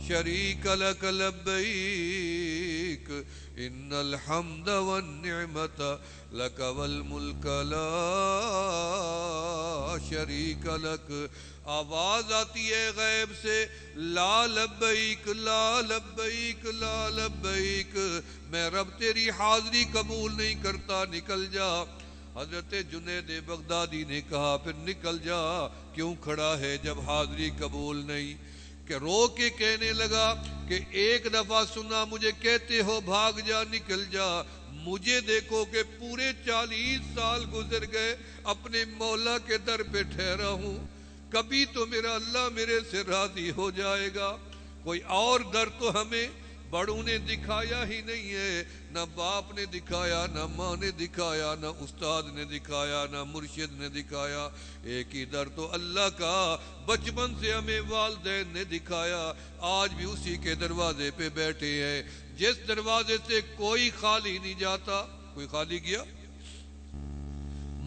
شریک لک لبیک ان الحمد والنعمت لک والملک لا شریک لک۔ آواز آتی ہے غیب سے لا لبیک لا لبیک لا لبیک، میں رب تیری حاضری قبول نہیں کرتا، نکل جا۔ حضرت جنید بغدادی نے کہا پھر نکل جا، کیوں کھڑا ہے جب حاضری قبول نہیں؟ کہ رو کے کہنے لگا کہ ایک دفعہ سنا مجھے کہتے ہو بھاگ جا نکل جا، مجھے دیکھو کہ پورے 40 سال گزر گئے اپنے مولا کے در پہ ٹھہرا ہوں، کبھی تو میرا اللہ میرے سے راضی ہو جائے گا۔ کوئی اور در تو ہمیں بڑوں نے دکھایا ہی نہیں ہے، نہ باپ نے دکھایا، نہ ماں نے دکھایا، نہ استاد نے دکھایا، نہ مرشد نے دکھایا، ایک ہی در تو اللہ کا بچپن سے ہمیں والدین نے دکھایا، آج بھی اسی کے دروازے پہ بیٹھے ہیں، جس دروازے سے کوئی خالی نہیں جاتا۔ کوئی خالی گیا؟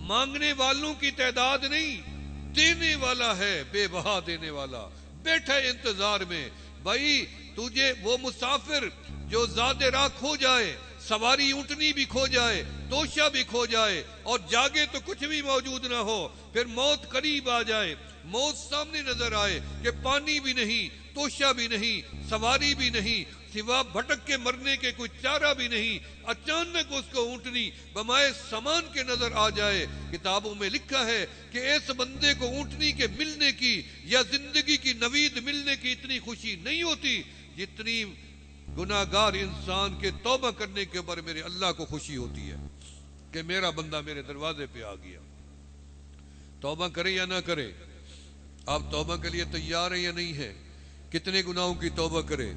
مانگنے والوں کی تعداد نہیں، دینے والا ہے، بے بہا دینے والا بیٹھا ہے انتظار میں۔ بھائی تجھے وہ مسافر جو زیادہ راہ کھو جائے، سواری اونٹنی بھی کھو جائے، توشہ بھی کھو جائے اور جاگے تو کچھ بھی موجود نہ ہو، پھر موت قریب آ جائے، موت سامنے نظر آئے کہ پانی بھی نہیں، توشہ بھی نہیں، سواری بھی نہیں، سوا بھٹک کے مرنے کے کوئی چارہ بھی نہیں، اچانک اس کو اونٹنی بمائے سامان کے نظر آ جائے۔ کتابوں میں لکھا ہے کہ اس بندے کو اونٹنی کے ملنے کی یا زندگی کی نوید ملنے کی اتنی خوشی نہیں ہوتی جتنی گناہگار انسان کے توبہ کرنے کے اوپر میرے اللہ کو خوشی ہوتی ہے کہ میرا بندہ میرے دروازے پہ آ گیا۔ توبہ کرے یا نہ کرے؟ آپ توبہ کے لیے تیار ہیں یا نہیں ہیں؟ کتنے گناہوں کی توبہ کرے؟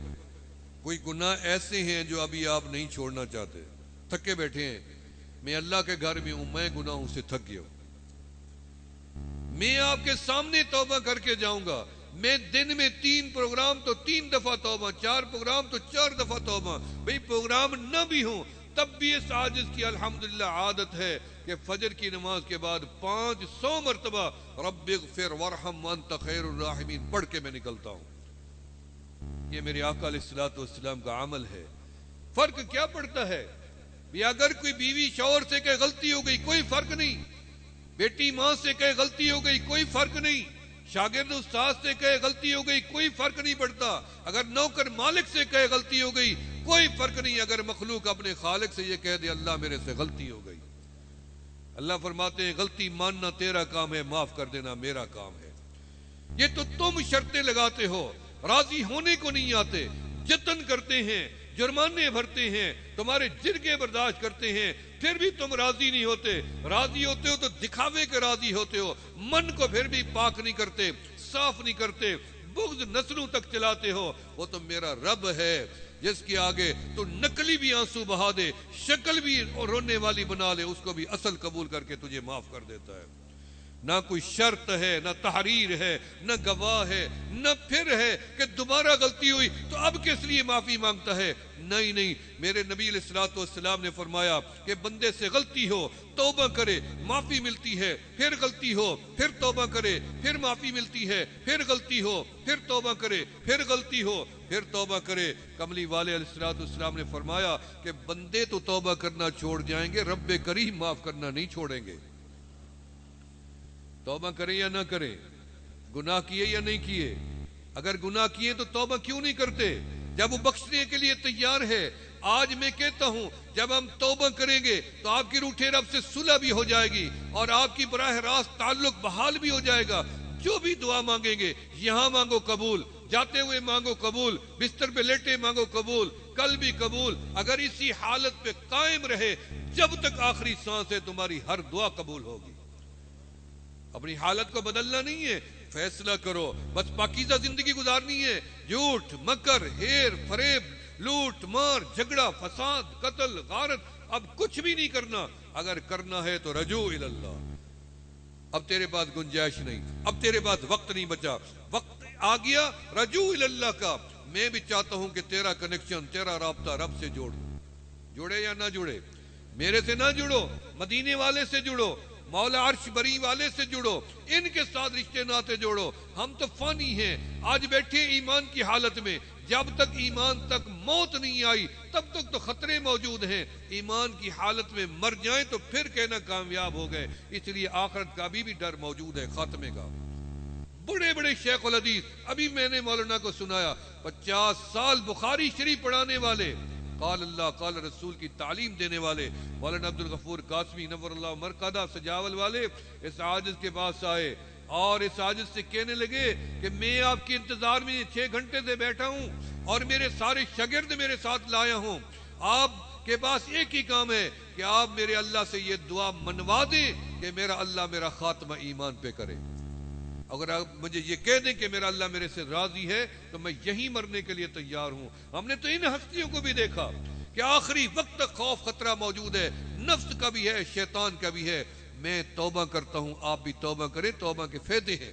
کوئی گناہ ایسے ہیں جو ابھی آپ نہیں چھوڑنا چاہتے، تھکے بیٹھے ہیں، میں اللہ کے گھر میں ہوں، میں گناہوں سے تھک گیا ہوں، میں آپ کے سامنے توبہ کر کے جاؤں گا، میں دن میں 3 پروگرام تو 3 دفعہ توبہ، 4 پروگرام تو 4 دفعہ توبہ، بھئی پروگرام نہ بھی ہوں تب بھی اس عاجز کی الحمدللہ عادت ہے کہ فجر کی نماز کے بعد 500 مرتبہ رب اغفر وارحم وانت خیر الراحمین پڑھ کے میں نکلتا ہوں۔ یہ میرے آقا علیہ الصلوۃ والسلام کا عمل ہے۔ فرق کیا پڑتا ہے؟ اگر کوئی بیوی شوہر سے کہے غلطی ہو گئی کوئی فرق نہیں، بیٹی ماں سے کہے غلطی ہو گئی کوئی فرق نہیں، شاگرد استاد سے کہے غلطی ہو گئی کوئی فرق نہیں پڑتا، اگر نوکر مالک سے کہے غلطی ہو گئی کوئی فرق نہیں، اگر مخلوق اپنے خالق سے یہ کہہ دے اللہ میرے سے غلطی ہو گئی۔ اللہ فرماتے ہیں غلطی ماننا تیرا کام ہے، معاف کر دینا میرا کام ہے۔ یہ تو تم شرطیں لگاتے ہو، راضی ہونے کو نہیں آتے، جتن کرتے ہیں، جرمانے بھرتے ہیں، تمہارے جرگے برداشت کرتے ہیں، پھر بھی تم راضی نہیں ہوتے۔ راضی ہوتے ہو تو دکھاوے کے راضی ہوتے ہو، من کو پھر بھی پاک نہیں کرتے، صاف نہیں کرتے، بغض نسلوں تک چلاتے ہو۔ وہ تو میرا رب ہے جس کے آگے تو نقلی بھی آنسو بہا دے، شکل بھی رونے والی بنا لے، اس کو بھی اصل قبول کر کے تجھے معاف کر دیتا ہے۔ نہ کوئی شرط ہے، نہ تحریر ہے، نہ گواہ ہے، نہ پھر ہے کہ دوبارہ غلطی ہوئی تو اب کس لیے معافی مانگتا ہے۔ نہیں نہیں، میرے نبی علیہ الصلوۃ والسلام نے فرمایا کہ بندے سے غلطی ہو توبہ کرے معافی ملتی ہے، پھر غلطی ہو پھر توبہ کرے پھر معافی ملتی ہے، پھر غلطی ہو پھر توبہ کرے پھر غلطی ہو پھر توبہ کرے۔ کملی والے علیہ الصلوۃ والسلام نے فرمایا کہ بندے تو توبہ کرنا چھوڑ جائیں گے، رب کریم معاف کرنا نہیں چھوڑیں گے۔ توبہ کرے یا نہ کرے، گناہ کیے یا نہیں کیے؟ اگر گناہ کیے تو توبہ کیوں نہیں کرتے جب وہ بخشنے کے لیے تیار ہے؟ آج میں کہتا ہوں جب ہم توبہ کریں گے تو آپ کی روٹھے رب سے صلح بھی ہو جائے گی اور آپ کی براہ راست تعلق بحال بھی ہو جائے گا۔ جو بھی دعا مانگیں گے یہاں مانگو قبول، جاتے ہوئے مانگو قبول، بستر پہ لیٹے مانگو قبول، کل بھی قبول۔ اگر اسی حالت پہ قائم رہے جب تک آخری سانس ہے تمہاری ہر دعا قبول ہوگی۔ اپنی حالت کو بدلنا نہیں ہے، فیصلہ کرو، بس پاکیزہ زندگی گزارنی ہے۔ جھوٹ، مکر، ہیر، فریب، لوٹ مار، جھگڑا، فساد، قتل، غارت اب کچھ بھی نہیں کرنا۔ اگر کرنا ہے تو رجوع اللہ، اب تیرے پاس گنجائش نہیں، اب تیرے پاس وقت نہیں بچا، وقت آ گیا رجوع اللہ کا۔ میں بھی چاہتا ہوں کہ تیرا کنیکشن، تیرا رابطہ رب سے جوڑے یا نہ جڑے؟ میرے سے نہ جڑو، مدینے والے سے جڑو، مولا عرش بری والے سے جڑو، ان کے ساتھ رشتے ناتے جوڑو۔ ہم تو فانی ہیں، آج بیٹھے ایمان کی حالت میں، جب تک ایمان تک موت نہیں آئی تب تک تو خطرے موجود ہیں۔ ایمان کی حالت میں مر جائیں تو پھر کہنا کامیاب ہو گئے، اس لیے آخرت کا بھی ڈر موجود ہے، خاتمے کا۔ بڑے بڑے شیخ الحدیث، ابھی میں نے مولانا کو سنایا، 50 سال بخاری شریف پڑھانے والے، قال اللہ قال رسول کی تعلیم دینے والے مولانا عبد الغفور قاسمی نور اللہ مرقدہ سجاول والے اس عاجز کے پاس آئے اور اس عاجز سے کہنے لگے کہ میں آپ کے انتظار میں 6 گھنٹے سے بیٹھا ہوں اور میرے سارے شاگرد میرے ساتھ لایا ہوں، آپ کے پاس ایک ہی کام ہے کہ آپ میرے اللہ سے یہ دعا منوا دیں کہ میرا اللہ میرا خاتمہ ایمان پہ کرے۔ اگر آپ مجھے یہ کہہ دیں کہ میرا اللہ میرے سے راضی ہے تو میں یہیں مرنے کے لیے تیار ہوں۔ ہم نے تو ان ہستیوں کو بھی دیکھا کہ آخری وقت تک خوف خطرہ موجود ہے، نفس کا بھی ہے، شیطان کا بھی ہے۔ میں توبہ کرتا ہوں، آپ بھی توبہ کریں، توبہ کے فائدے ہیں۔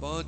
5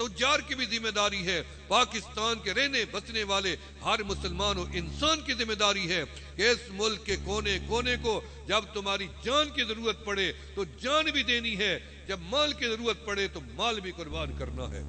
تجار کی بھی ذمہ داری ہے، پاکستان کے رہنے بسنے والے ہر مسلمان و انسان کی ذمہ داری ہے کہ اس ملک کے کونے کونے کو جب تمہاری جان کی ضرورت پڑے تو جان بھی دینی ہے، جب مال کی ضرورت پڑے تو مال بھی قربان کرنا ہے،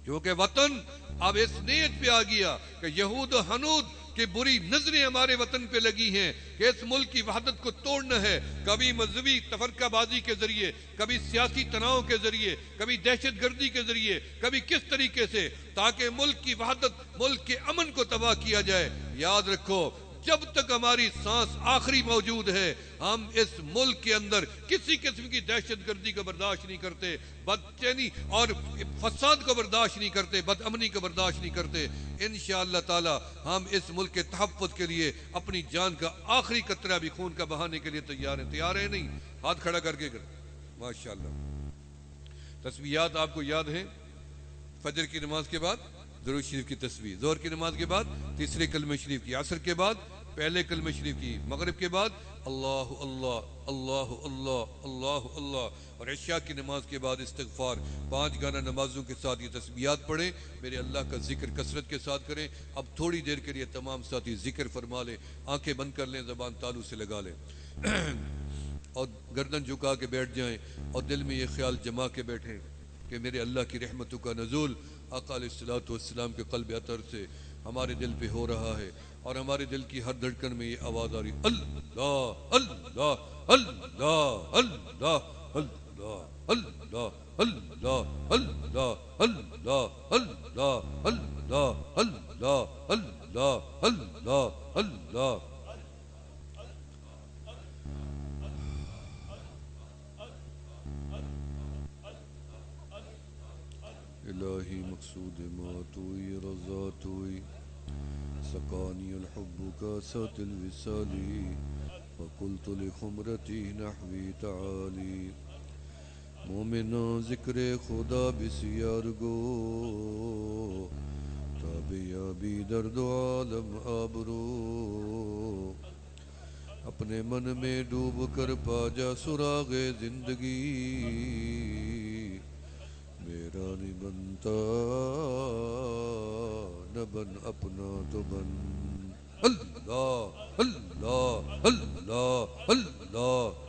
کیونکہ وطن اب اس نیت پہ آ گیا کہ یہود و ہنود کی بری نظریں ہمارے وطن پہ لگی ہیں کہ اس ملک کی وحدت کو توڑنا ہے، کبھی مذہبی تفرقہ بازی کے ذریعے، کبھی سیاسی تناؤ کے ذریعے، کبھی دہشت گردی کے ذریعے، کبھی کس طریقے سے، تاکہ ملک کی وحدت، ملک کے امن کو تباہ کیا جائے۔ یاد رکھو جب تک ہماری سانس آخری موجود ہے ہم اس ملک کے اندر کسی قسم کی دہشت گردی کو برداشت نہیں کرتے، بد چینی اور فساد کو برداشت نہیں کرتے، بد امنی کو برداشت نہیں کرتے۔ انشاءاللہ تعالی ہم اس ملک کے تحفظ کے لیے اپنی جان کا آخری قطرہ بھی خون کا بہانے کے لیے تیار ہیں۔ تیار ہیں نہیں؟ ہاتھ کھڑا کر کے ماشاءاللہ۔ تسبیحات آپ کو یاد ہیں؟ فجر کی نماز کے بعد درود شریف کی تسبیح، ظہر کی نماز کے بعد تیسرے کلمہ شریف کی، عصر کے بعد پہلے کلمہ شریف کی، مغرب کے بعد اللہ اللہ اللہ اللہ اللہ اللہ، اور عشاء کی نماز کے بعد استغفار۔ 5 گانا نمازوں کے ساتھ یہ تسبیحات پڑھیں، میرے اللہ کا ذکر کثرت کے ساتھ کریں۔ اب تھوڑی دیر کے لیے تمام ساتھی ذکر فرما لیں، آنکھیں بند کر لیں، زبان تالو سے لگا لیں اور گردن جھکا کے بیٹھ جائیں اور دل میں یہ خیال جما کے بیٹھیں کہ میرے اللہ کی رحمتوں کا نزول آقا علیہ الصلوۃ والسلام کے قلب اطہر سے ہمارے دل پہ ہو رہا ہے، اور ہمارے دل کی ہر دھڑکن میں یہ آواز آ رہی، اللہ اللہ اللہ اللہ اللہ اللہ اللہ اللہ اللہ اللہ اللہ اللہ اللہ اللہ اللہ۔ الہی مقصود ما توئی رضا توئی، سقانی الحب کاسات الوصالی، فقلت لخمرتی نحوی تعالی، مومنا ذکر خدا بسیار گو، تابیابی درد عالم آبرو، اپنے من میں ڈوب کر پا جا سراغ زندگی، میرا نہیں بنتا نہ بن اپنا تو بن اللہ اللہ اللہ اللہ۔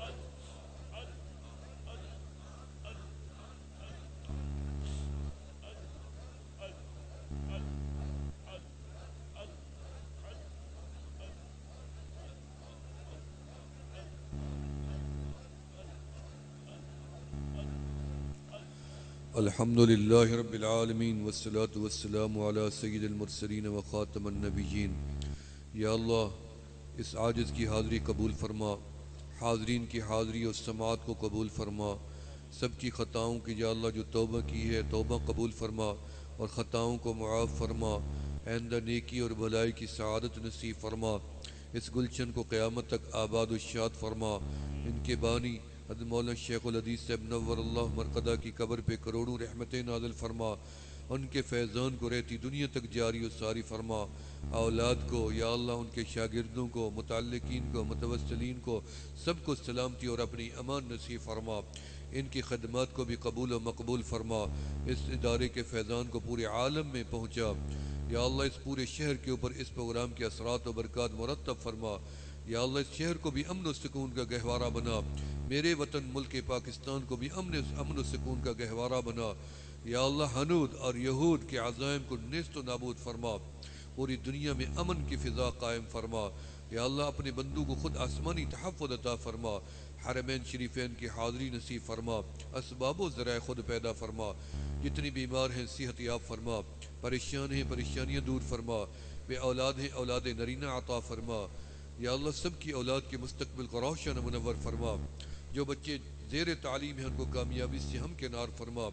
الحمدللہ رب العالمین والصلاة والسلام علی سید المرسلین وخاتم النبیین۔ یا اللہ اس عاجز کی حاضری قبول فرما، حاضرین کی حاضری اور سماعت کو قبول فرما، سب کی خطاؤں کی یا اللہ جو توبہ کی ہے توبہ قبول فرما اور خطاؤں کو معاف فرما، آئندہ نیکی اور بھلائی کی سعادت نصیب فرما، اس گلشن کو قیامت تک آباد و شاد فرما، ان کے بانی حضرت مولانا شیخ الحدیث صاحب نور اللہ مرقدہ کی قبر پہ کروڑوں رحمتیں نازل فرما، ان کے فیضان کو رہتی دنیا تک جاری و ساری فرما، اولاد کو یا اللہ ان کے شاگردوں کو، متعلقین کو، متوسلین کو، سب کو سلامتی اور اپنی امان نصیب فرما، ان کی خدمات کو بھی قبول و مقبول فرما، اس ادارے کے فیضان کو پورے عالم میں پہنچا، یا اللہ اس پورے شہر کے اوپر اس پروگرام کے اثرات و برکات مرتب فرما، یا اللہ اس شہر کو بھی امن و سکون کا گہوارہ بنا، میرے وطن ملک پاکستان کو بھی امن و سکون کا گہوارہ بنا، یا اللہ ہنود اور یہود کے عزائم کو نیست و نابود فرما، پوری دنیا میں امن کی فضا قائم فرما، یا اللہ اپنے بندوں کو خود آسمانی تحفظ عطا فرما، حرمین شریفین کی حاضری نصیب فرما، اسباب و ذرائع خود پیدا فرما، جتنی بیمار ہیں صحت یاب فرما، پریشان ہیں پریشانیاں دور فرما، بے اولاد ہیں اولاد نرینہ عطا فرما، یا اللہ سب کی اولاد کے مستقبل کو روشن و منور فرما، جو بچے زیر تعلیم ہیں ان کو کامیابی سے ہمکنار فرما،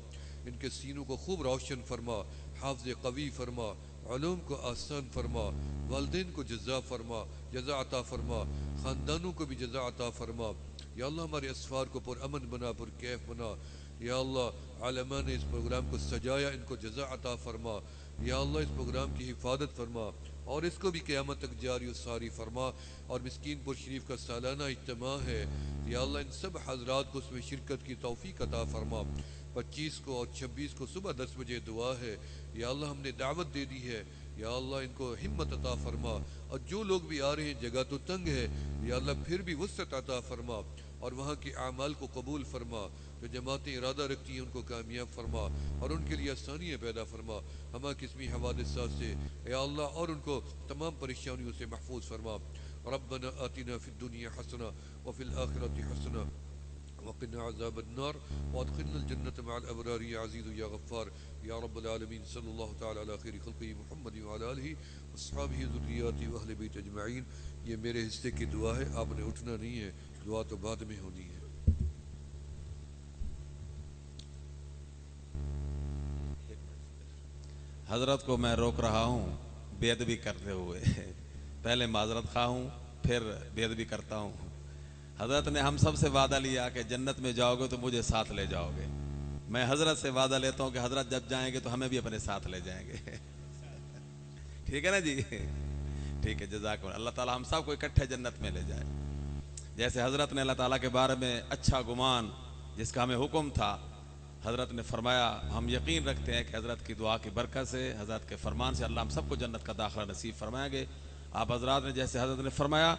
ان کے سینوں کو خوب روشن فرما، حافظ قوی فرما، علوم کو آسان فرما، والدین کو جزا فرما، جزا عطا فرما، خاندانوں کو بھی جزا عطا فرما، یا اللہ ہمارے اسفار کو پر امن بنا، پر کیف بنا، یا اللہ علماء نے اس پروگرام کو سجایا ان کو جزا عطا فرما، یا اللہ اس پروگرام کی حفاظت فرما اور اس کو بھی قیامت تک جاری و ساری فرما، اور مسکین پور شریف کا سالانہ اجتماع ہے، یا اللہ ان سب حضرات کو اس میں شرکت کی توفیق عطا فرما، 25 کو اور 26 کو صبح 10 بجے دعا ہے. یا اللہ ہم نے دعوت دے دی ہے, یا اللہ ان کو ہمت عطا فرما, اور جو لوگ بھی آ رہے ہیں جگہ تو تنگ ہے, یا اللہ پھر بھی وسعت عطا فرما, اور وہاں کے اعمال کو قبول فرما. جو جماعتیں ارادہ رکھتی ہیں ان کو کامیاب فرما, اور ان کے لیے آسانیاں پیدا فرما. ہمہ قسمی حوادثات سے یا اللہ اور ان کو تمام پریشانیوں سے محفوظ فرما. ربنا آتنا فی الدنیا حسنہ وفی الآخرۃ حسنہ وقنا عذاب النار وادخلنا الجنة مع الأبرار يا عزيز يا غفار يا رب العالمين. صلى الله تعالى على خير خلقه محمد وعلى آله واصحابه ذرياته واهل بیت اجمعین. یہ میرے حصے کی دعا ہے, آپ نے اٹھنا نہیں ہے, دعا تو بعد میں ہونی ہے. حضرت کو میں روک رہا ہوں بے ادبی کرتے ہوئے. پہلے معذرت خواہ ہوں, پھر بے ادبی کرتا ہوں. حضرت نے ہم سب سے وعدہ لیا کہ جنت میں جاؤ گے تو مجھے ساتھ لے جاؤ گے. میں حضرت سے وعدہ لیتا ہوں کہ حضرت جب جائیں گے تو ہمیں بھی اپنے ساتھ لے جائیں گے. ٹھیک ہے نا جی؟ ٹھیک ہے, جزاک اللہ تعالیٰ ہم سب کو اکٹھے جنت میں لے جائے. جیسے حضرت نے اللہ تعالیٰ کے بارے میں اچھا گمان جس کا ہمیں حکم تھا, حضرت نے فرمایا, ہم یقین رکھتے ہیں کہ حضرت کی دعا کی برکت سے, حضرت کے فرمان سے اللہ ہم سب کو جنت کا داخلہ نصیب فرمائیں گے. آپ حضرات نے جیسے حضرت نے فرمایا,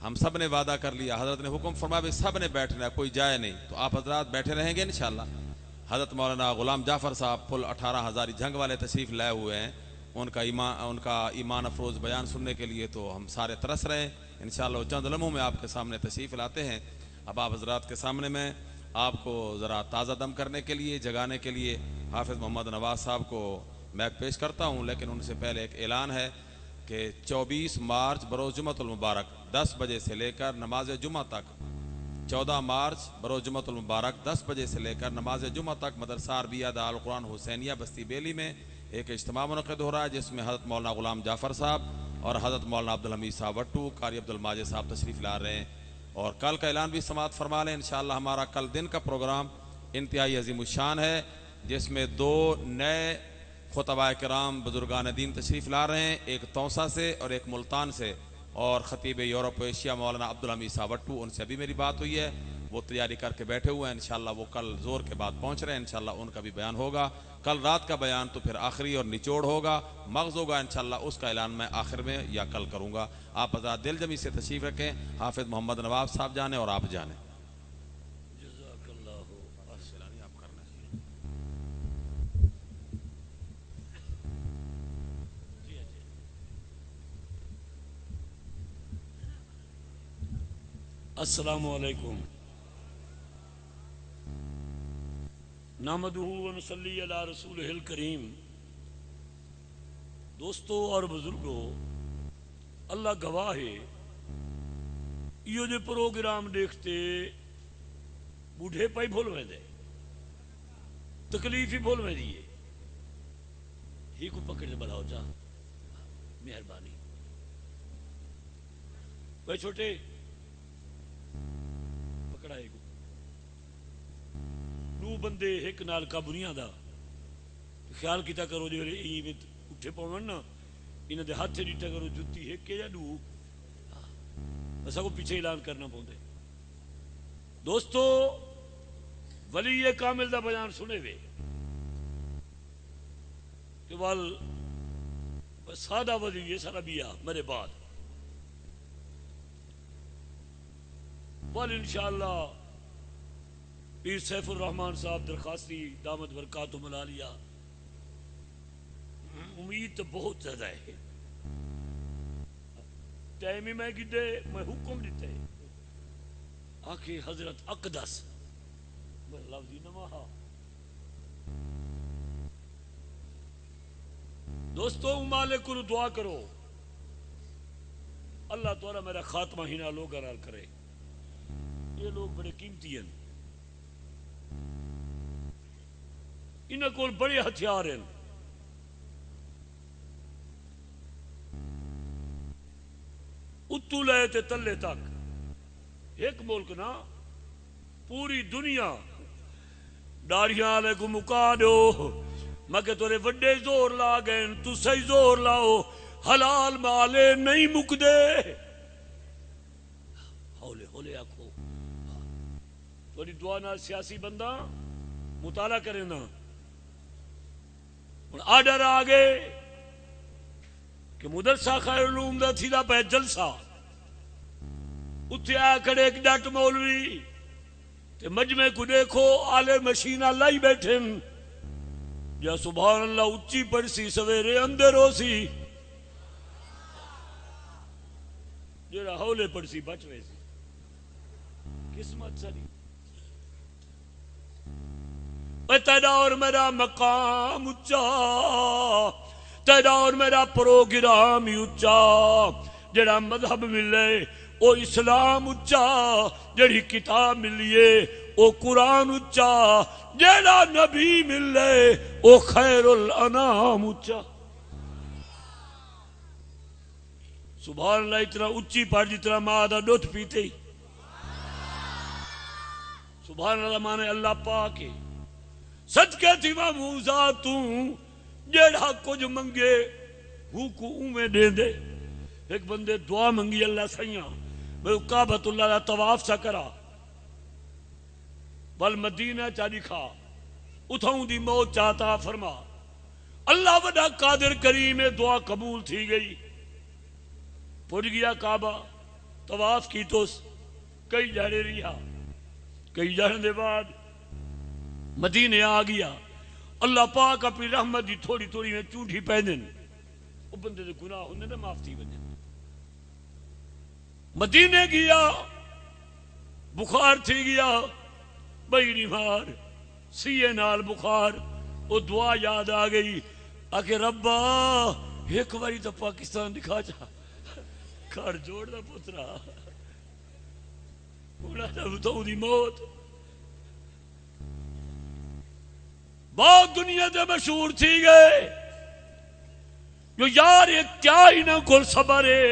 ہم سب نے وعدہ کر لیا, حضرت نے حکم فرمایا بھی سب نے بیٹھنا ہے, کوئی جائے نہیں, تو آپ حضرات بیٹھے رہیں گے انشاءاللہ. حضرت مولانا غلام جعفر صاحب پل 18 ہزاری جھنگ والے تشریف لائے ہوئے ہیں, ان کا ایمان افروز بیان سننے کے لیے تو ہم سارے ترس رہے ہیں. انشاءاللہ چند لمحوں میں آپ کے سامنے تشریف لاتے ہیں. اب آپ حضرات کے سامنے میں آپ کو ذرا تازہ دم کرنے کے لیے, جگانے کے لیے حافظ محمد نواز صاحب کو میک پیش کرتا ہوں. لیکن ان سے پہلے ایک اعلان ہے کہ 24 مارچ بروز جمعۃ المبارک 10 بجے سے لے کر نماز جمعہ تک, 14 مارچ بروز جمعۃ المبارک 10 بجے سے لے کر نماز جمعہ تک مدرسہ عربیہ دار القرآن حسینیہ بستی بیلی میں ایک اجتماع منعقد ہو رہا ہے, جس میں حضرت مولانا غلام جعفر صاحب اور حضرت مولانا عبدالحمید صاحب وٹو, قاری عبدالماجد صاحب تشریف لا رہے ہیں. اور کل کا اعلان بھی سماعت فرما لیں. انشاءاللہ ہمارا کل دن کا پروگرام انتہائی عظیم الشان ہے, جس میں 2 نئے خطباء کرام بزرگان دین تشریف لا رہے ہیں, ایک توسا سے اور ایک ملتان سے, اور خطیب یورپ و ایشیا مولانا عبدالحمید صاحب وٹو, ان سے ابھی میری بات ہوئی ہے, وہ تیاری کر کے بیٹھے ہوئے ہیں. انشاءاللہ وہ کل زور کے بعد پہنچ رہے ہیں, انشاءاللہ ان کا بھی بیان ہوگا. کل رات کا بیان تو پھر آخری اور نچوڑ ہوگا, مغز ہوگا, انشاءاللہ اس کا اعلان میں آخر میں یا کل کروں گا. آپ حضرات دل جمی سے تشریف رکھیں. حافظ محمد نواب صاحب جانے اور آپ جانے. جزاک اللہ. آپ کرنا السلام علیکم. نحمدہ و نصلی علی رسولہ الکریم. دوستو اور بزرگو, اللہ گواہ ہے, یہ جو پروگرام دیکھتے بوڑھے پائی بھول میں دے, تکلیف ہی بھول میں دیئے, ہی کو پکڑ دے بڑھاؤ جا, مہربانی. بھائی چھوٹے پکڑا ہے, دو بندے ایک نال کا بنیاں خیال کیتا کرو جو ایویں اٹھے پاؤن نا, انہاں دے ہاتھ ڈیٹا کرو جُتی ہے کہ یا دو, بس کو پیچھے اعلان کرنا پوندے. دوستو ولی کامل دا بیان سنے وے کہ وال سادہ ولی یہ سارا بیا میرے بعد وال انشاءاللہ پیر سیف الرحمن صاحب درخواستی دامت برکاتہم العالیہ. امید تو بہت زیادہ ہے, ٹائم ہی میں گدے میں حکم دیتے آکھے حضرت اقدس میں لفظی نماہا. دوستو مالک کو دعا کرو اللہ تعالیٰ میرا خاتمہ ہی نہ لوگ رال کرے. یہ لوگ بڑے قیمتی ہیں, انہاں کول بڑے ہتھیار ہیں. اتو لے تے تلے تک ایک ملک نا پوری دنیا داڑیاں والے کو مکا دو, میں کہ تورے وڈے زور لا گئے, تو صحیح زور لاؤ, حلال مالے نہیں مک دے. ہولے ہولے آکھو تھوڑی دعا نال سیاسی بندہ مطالعہ کریں نا ہوں آڈر آ گئے کہ مدرسہ خیر علوم دا تھی دا پہ جلسہ اتھے آ کھڑے ایک ڈٹ مولوی تے مجمع کو دیکھو آلے مشینہ لائی بیٹھے یا سبحان اللہ اچھی پڑ سی سویرے اندر ہو سی جڑا ہولے پڑ سی بچوے سی قسمت ساری تیرا اور میرا مقام اچا تیرا اور میرا پروگرام ہی اچا جڑا مذہب ملے او اسلام اچا جڑی کتاب ملیے او قرآن اچا جڑا نبی ملے او خیر الانام اچا سبحان اللہ اتنا اچھی پڑھ جتنا ماں دا دودھ پیتے سبحان اللہ مانے اللہ پاک ہے صدقے تھی موزا تو جیڑا کچھ منگے ہو کو اومے دے دے ایک بندے دعا منگی اللہ سیاں میں کعبۃ اللہ دا طواف سا کرا بل مدینہ چا دکھا اتھاؤں دی موت چاہتا فرما اللہ وڈا قادر کریم دعا قبول تھی گئی پھٹ گیا کعبہ طواف کی تو کئی جڑے رہا کئی جڑنے دے بعد مدینے آ گیا اللہ پاک اپنی رحمت دی تھوڑی تھوڑی میں چونٹھی پہنن وہ بندے دے گناہ ہونے دے معاف تھی بنے مدینے گیا بخار تھی گیا بھائی نیمار سیے نال بخار وہ دعا یاد آ گئی آکے ربا ایک باری تو پاکستان دکھا جا گھر جوڑ دا پترا بولا تھا بتاؤں دی موت بہت دنیا دے مشہور تھی گئے جو یار یہ کیا ہی نہ کل صبرے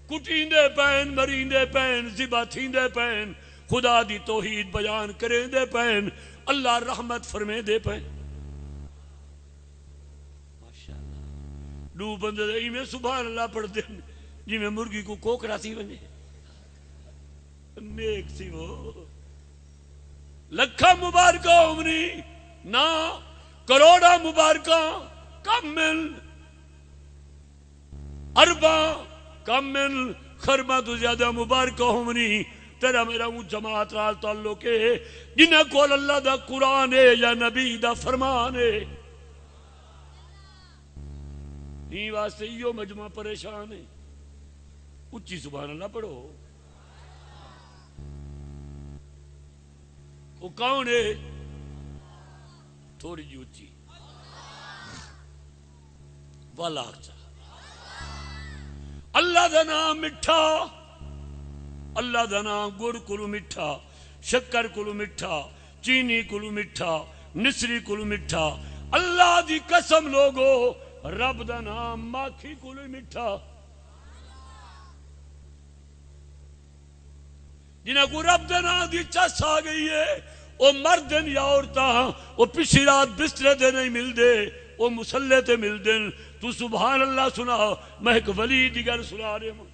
کٹین دے پین مرین دے پین زبا تھین دے پین خدا دی توحید بیان کریں دے پین اللہ رحمت فرمے دے پین دو بندے دے میں سبحان اللہ پڑھ دیں جی میں مرگی کو کوکرا سی بنے نیک سی وہ لکھا مبارکہ عمری نا کروڑا مبارکہ کمل اربا کمل خربہ تو زیادہ مبارکہ عمری تیرا میرا وہ جماعت رال تعلق ہے جنہیں کول اللہ دا قرآن ہے یا نبی دا فرمان ہے نہیں واسطے یہ مجمع پریشان ہے اچھی سبحان اللہ پڑھو وہ کون ہے تھوڑی جی اچھی والا اللہ دا نام مٹھا اللہ دا نام گڑ کلو مٹھا شکر کلو مٹھا چینی کلو مٹھا نسری کلو مٹھا اللہ دی قسم لوگو رب دا نام ماکھی کلو مٹھا جنہیں کو رب دا نام دی چس آ گئی ہے وہ مردن یا عورتاں وہ پچھلی رات بسترے دے نہیں مل دے وہ مسلح تے مل دن تو سبحان اللہ سنا میں ایک ولی دی گل سنا رہے ہوں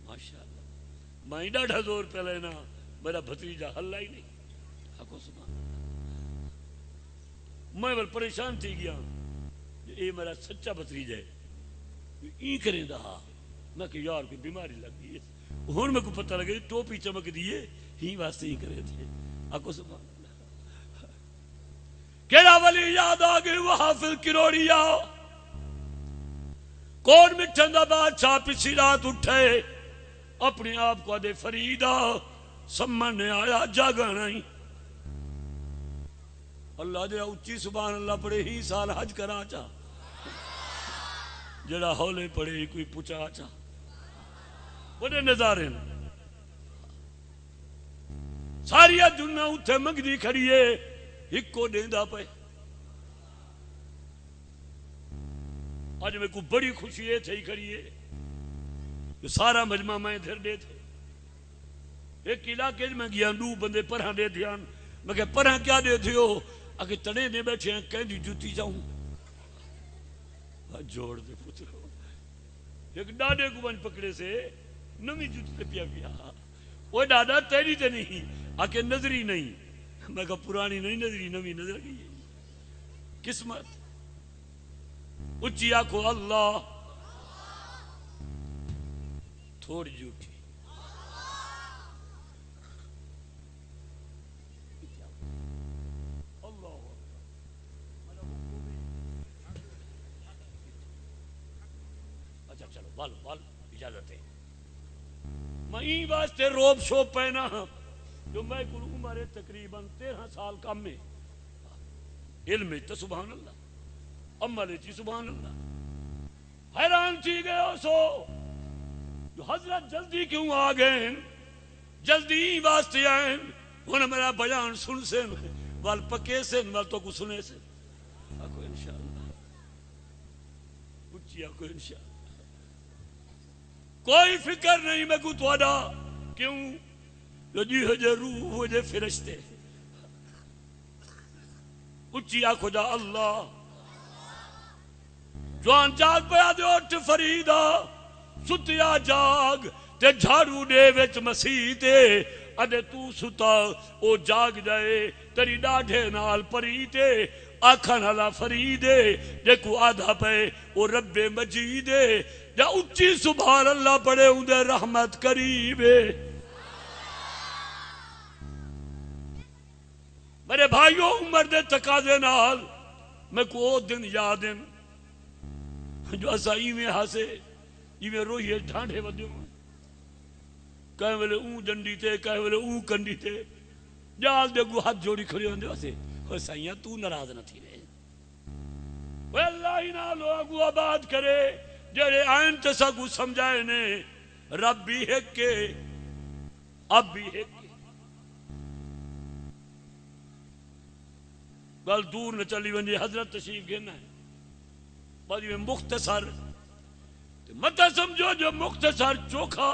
ماشاءاللہ میں ڈاڑھا زور پہ لینا میرا بھتیجا حلہ ہی نہیں آکو سبحان اللہ میں بل پریشان تھی گیا اے میرا سچا بھتیجا ہے این کریں دا میں کہ یار کوئی بیماری لگ گئی ہے ہون میں کو پتہ لگے ٹوپی چمک دیئے ہی واسطے ہی کرے تھے آکو سبحان اللہ کیڑا ولی یاد آگئے وہ حافظ کروڑیا کون مٹھن دا بادشاہ پچھلی رات اٹھے اپنے آپ کو دے فریدہ سمنے آیا جاگا نہیں اللہ جڑا اچھی سبحان اللہ پڑھے ہی سال حج کرا چاہ جڑا ہولے پڑھے کوئی پوچھا چاہ بڑے نظارے ساری دنیا اتھے منگنی کھڑیے ایک کو دیندہ پہ آج میں کو بڑی خوشی ہے تھے ہی کھڑیے کہ سارا مجمع میں دھر دے تھے ایک علاقے میں گیا نو بندے پرہاں دے دھیان میں کہ پرہاں کیا دے تھے ہو اگر تنے دے بیٹھے ہیں کہیں دی جوتی جاؤں جوڑ دے پترو ایک ڈاڈے کو بن پکڑے سے نمی جوتی تے پیا گیا وہ دادا تیری تے نہیں آ کے نظری نہیں. میں کہا پرانی نہیں نظری نوی نظر گئی ہے. قسمت. اچھی آنکھو اللہ تھوڑی جھوٹی. اچھا چلو بال بال اجازت ہے. میں واسطے روب شوب پہنا جو میں کو عمر تقریباً 13 سال کم میں علم تو سبحان اللہ عمل چی سبحان اللہ. حیران تھی گئے سو جو حضرت جلدی کیوں آ گئے جلدی واسطے آئیں انہیں میرا بیان سن سے وال پکے سے وال تو کو سنے سے آکو انشاءاللہ اچھی آکو انشاءاللہ. کوئی فکر نہیں میں کو توادا کیوں جو جی ہجے روح ہجے فرشتے. اچھی آنکھو جا اللہ جوان جاگ پیا دے اٹھ فریدا ستیا جاگ تے جھاڑو دے وچ مسیح تے اڈے تو ستا او جاگ جائے تیری ڈاڈھے نال پری تے آکھن والا فریدے جے کو آدھا پے او رب مجید جا اچھی سبحان اللہ پڑے ہوں دے رحمت قریبے. میرے بھائیوں عمر دے تقاضے نال میں کو او دن یادن جو اسا ایویں ہاسے ایویں روئیے ڈھانڈے ودیوں کہیں ویلے اون جنڈی تے کہیں ویلے اون کنڈی تے جال دے گو ہاتھ جوڑی کھڑے ہوندے واسے وہ سائیاں تو ناراض نہ تھی رہے. وہ اللہ ہی نہ لوگو آباد کرے جڑے آئین تسا کو سمجھائے نے رب بھی ہے کہ اب بھی ہے کہ گل دور نہ چلی ونجے حضرت تشریف گھنا ہے بعد میں مختصر متا سمجھو جو مختصر چوکھا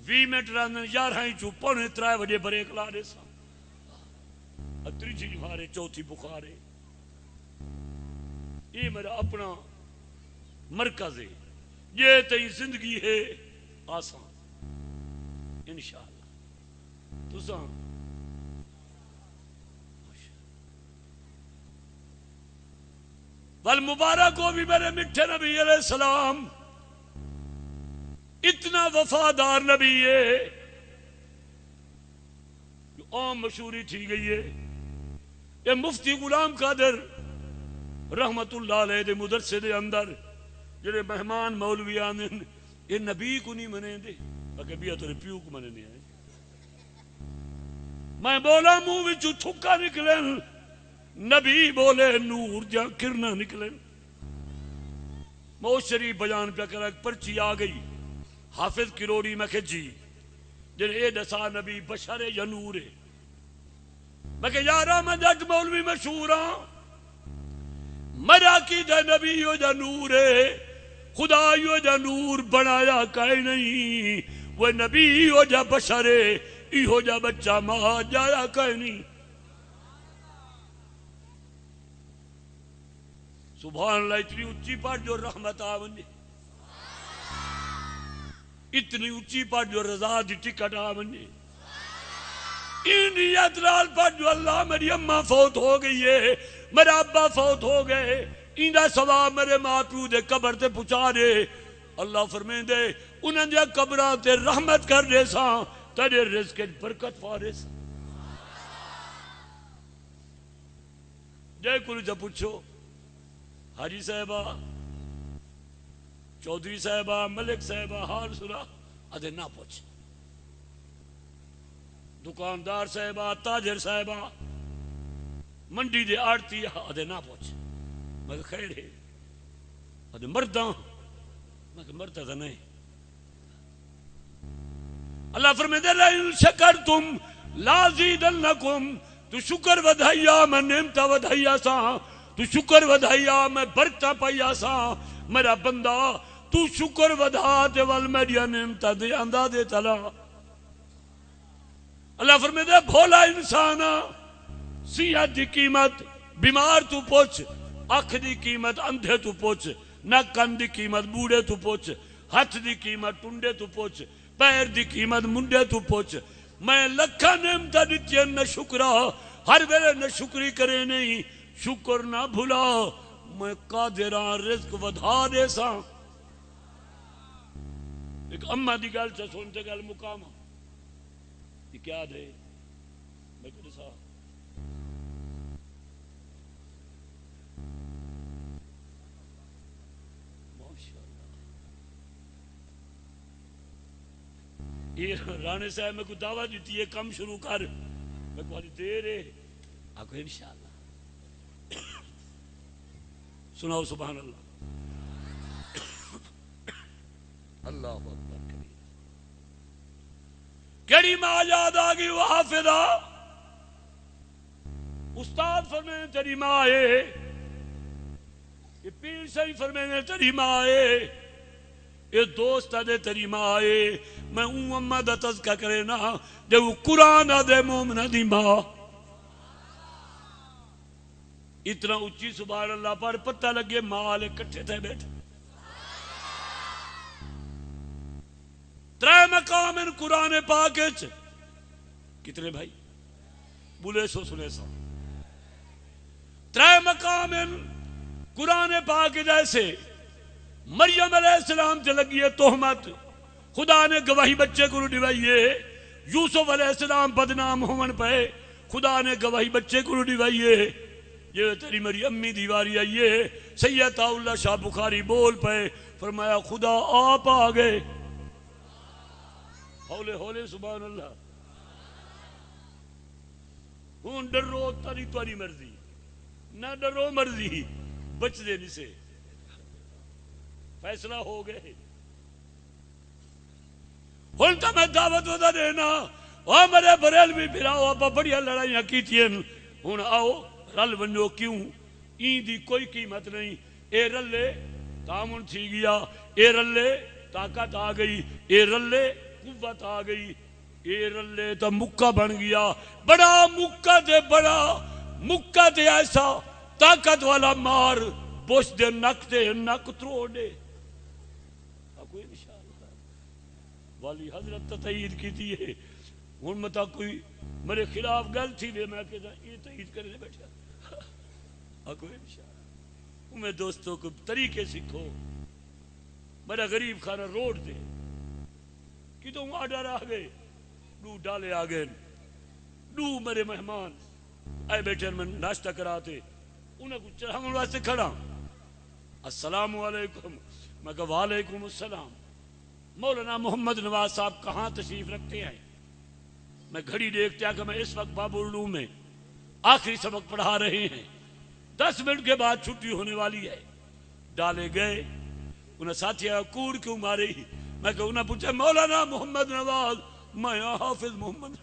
20 منٹ راندن 11 چو پونے 3 بجے بریک لا دے سا تیجی بخارے چوتھی بخارے. یہ میرا اپنا مرکز ہے یہ تئی زندگی ہے آسان انشاءاللہ. تو سان والمبارک ہو بھی میرے مٹھے نبی علیہ السلام اتنا وفادار نبی ہے جو عام مشہوری تھی گئی ہے. یہ مفتی غلام قادر رحمت اللہ علیہ دے مدرسے دے اندر جڑے مہمان مولوی آنن یہ نبی کو نہیں منے دے اگر بھی تو پیو کو منے نہیں آئے. میں بولا منہ وچوں تھکا نکلن نبی بولے نور جا کرنا نکلے. موت شریف بیان پہ کرا پرچی آ گئی حافظ کروڑی میں کہ جی جن اے دسا نبی بشر یا نور ہے. میں کہ یارا میں جج مولوی مشہور ہاں مرا کی جا نبی ہو جا نور ہے خدا ہو جا نور بنایا کائے نہیں وہ نبی ہو جا بشر ہے ای ہو جا بچہ ماں جایا کائے نہیں. سبحان اللہ. اتنی اچھی پاٹ جو رحمت آونی اتنی اچھی پاٹ جو رضا دی ٹکٹ آونی انی اترال پاٹ جو اللہ میری اماں فوت ہو گئی ہے میرا ابا فوت ہو گئے ایندہ سوا میرے ماں پیو دے قبر تے پچھا دے اللہ فرمین دے انہاں دے قبران تے رحمت کر دے ساں تیرے رزق برکت فارے ساں. جے کلو جا پوچھو حاجی صاحبہ چودھری صاحبہ ملک صاحبہ حال سنا ادھے نہ پوچھ. دکاندار صاحبہ تاجر صاحبہ منڈی دے آڑتی ادھے نہ پوچھ. میں خیر ہے ادھے مرداں میں مرتا تھا نہیں. اللہ فرمائے دے لئن شکرتم لازیدنکم تو شکر ودھائیا میں نعمتہ ودھائیا سا تو شکر ودھائیا میں برکتہ پایا سا میرا بندہ تو شکر ودھا تے وال میڈیا نعمتہ دے اندہ دے تلا. اللہ فرمائے دے بھولا انسانا صحت دی قیمت بیمار تو پوچھ اکھ دی قیمت اندھے تو پوچھ نہ کن دی قیمت بوڑھے تو پوچھ ہاتھ دی قیمت ٹنڈے تو پوچھ پیر دی قیمت منڈے تو پوچھ میں لکھا نعمتاں دتیاں نہ شکرا ہر ویلے نہ شکری کرے نہیں شکر نہ بھلا میں قادراں رزق ودھا دے ساں ایک اماں دی گل سے سنتے گل مقام یہ کیا دے میں کہتے سا یہ رانے صاحب میں کو دعویٰ دیتی ہے کم شروع کر میں کو آلی دے رہے آپ کو انشاءاللہ سناؤ سبحان اللہ اللہ اکبر کبیر کیڑی ماں یاد آگئی وہ حافظہ استاد فرمائے تیری ماں آئے یہ پیر صحیح فرمائے تیری ماں آئے یہ دوست دے تیری ماں آئے میں امہ دا تذکہ کرے نا جب وہ قرآن دے مومنہ دی ماں اتنا اچھی سبحان اللہ پر پتہ لگے ماں لے کٹھے تھے بیٹھے ترے مقام ان قرآن پاک کتنے بھائی بولے سو سنے سو ترے مقام ان قرآن پاک جیسے مریم علیہ السلام سے لگی ہے تہمت خدا نے گواہی بچے کو ڈیوائیے یوسف علیہ السلام بدنام ہون پہ خدا نے گواہی بچے کو ڈیوائیے یہ تیری میری امی دیواری آئیے سید اللہ شاہ بخاری بول پہ فرمایا خدا آپ آگئے ہولے ہولے سبحان اللہ ہون ڈرو تاری تواری مرضی نہ ڈرو مرضی بچ دے نہیں سے فیصلہ ہو گئے ہن تو میں دعوت ودا دینا او میرے بریلوی بھراؤ آپ بڑیا لڑائیاں کیتیں ہن آؤ رل ونجو کیوں این دی کوئی قیمت نہیں اے رلے تعاون تھی گیا اے رلے طاقت آ گئی اے رلے قوت آ گئی اے رلے تو مکہ بن گیا بڑا مکہ دے ایسا طاقت والا مار بوش دے نک دے نک تروڑے کوئی انشاءاللہ والی حضرت تائید کی تھی ہے ہن متا کوئی میرے خلاف گل تھی وے میں کہتا یہ تائید کرنے بیٹھا کوئی انشاءاللہ میں دوستوں کو طریقے سکھو میرا غریب خانہ روڈ دے کہ تو آڈر آگئے دو ڈالے آگئے دو میرے مہمان آئے بیٹھے میں ناشتہ کراتے انہیں کچھ ہم واسطے کھڑا السلام علیکم میں کہا وعلیکم السلام مولانا محمد نواز صاحب کہاں تشریف رکھتے ہیں میں گھڑی دیکھتا کہ میں اس وقت باب العلوم میں آخری سبق پڑھا رہے ہیں 10 منٹ کے بعد چھٹی ہونے والی ہے ڈالے گئے انہیں ساتھی کوڑ کیوں مارے میں کہ انہیں پوچھا مولانا محمد نواز میں حافظ محمد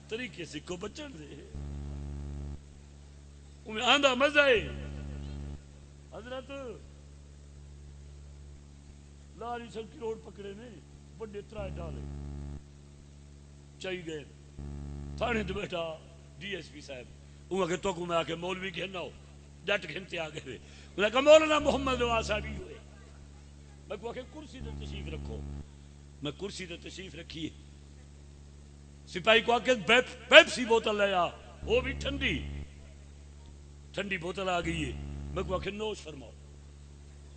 طریقے سکھو بچن دے انہیں آندھا مزہ ہے حضرت لاری سب کی روڈ پکڑے نے بڑے ترائے ڈالے چاہی گئے تھانے تو بیٹھا ڈی ایس پی صاحب انہوں کہ تو کو میں آکے مولوی گھننا ہو ڈٹ گھنتے آگے ہوئے انہوں کہا مولانا محمد نواز صاحب ہی ہوئے میں کہا کہ کرسی دے تشریف رکھو میں کرسی دے تشریف رکھیے سپاہی کو آکے پیپسی بوتل لیا وہ بھی ٹھنڈی بوتل آ گئی ہے میں کہا کہ نوش فرماؤ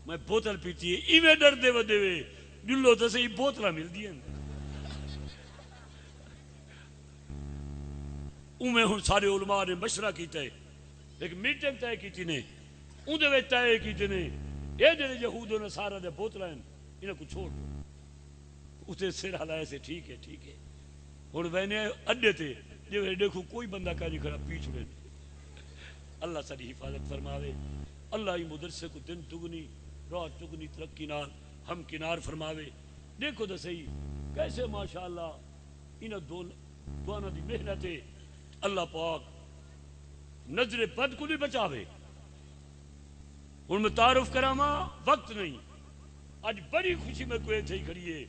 میں بوتل پیتی ہے ایویں ڈر دے ودے ہوئے جلو تو سے ہی بوتلہ مل دی ہیں انہیں ہن سارے علماء نے مشورہ کیتا ہے ایک میٹنگ طے کی نے اندھے وچ طے کیتے نے یہ جڑے یہود و نصارا دے بوتلاں انہاں کو چھوڑ دو اسے سر ہلائے سے ٹھیک ہے ہن وینے اڈے تے جو دیکھو کوئی بندہ کا نہیں کھڑا پیچھ میں اللہ ساری حفاظت فرماوے اللہ ہی مدرسے کو دن دگنی رات دگنی ترقی نال ہم کنار فرماوے دیکھو تو صحیح کیسے ماشاءاللہ انہاں دونوں دی محنت ہے اللہ پاک نظر بد کو نہیں بچاوے ہن میں تعارف کراما وقت نہیں آج بڑی خوشی میں کوئی تھی کھڑی ہے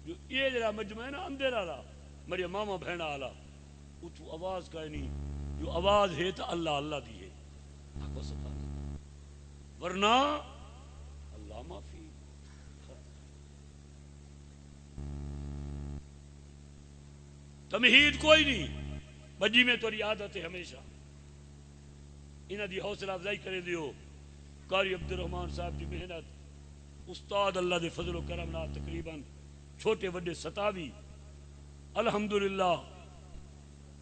جو یہ جڑا مجمع ہے نا اندر والا میرے ماما بہنا والا اتو آواز کا نہیں جو آواز ہے تو اللہ اللہ دی ہے آقا سبحان اللہ ورنہ اللہ معافی تمہید کوئی نہیں بجی میں تھوڑی عادت ہے ہمیشہ انہاں دی حوصلہ افزائی کرے دیو قاری عبد الرحمان صاحب دی محنت استاد اللہ دے فضل و کرم نال تقریباً چھوٹے وڈے 27 الحمدللہ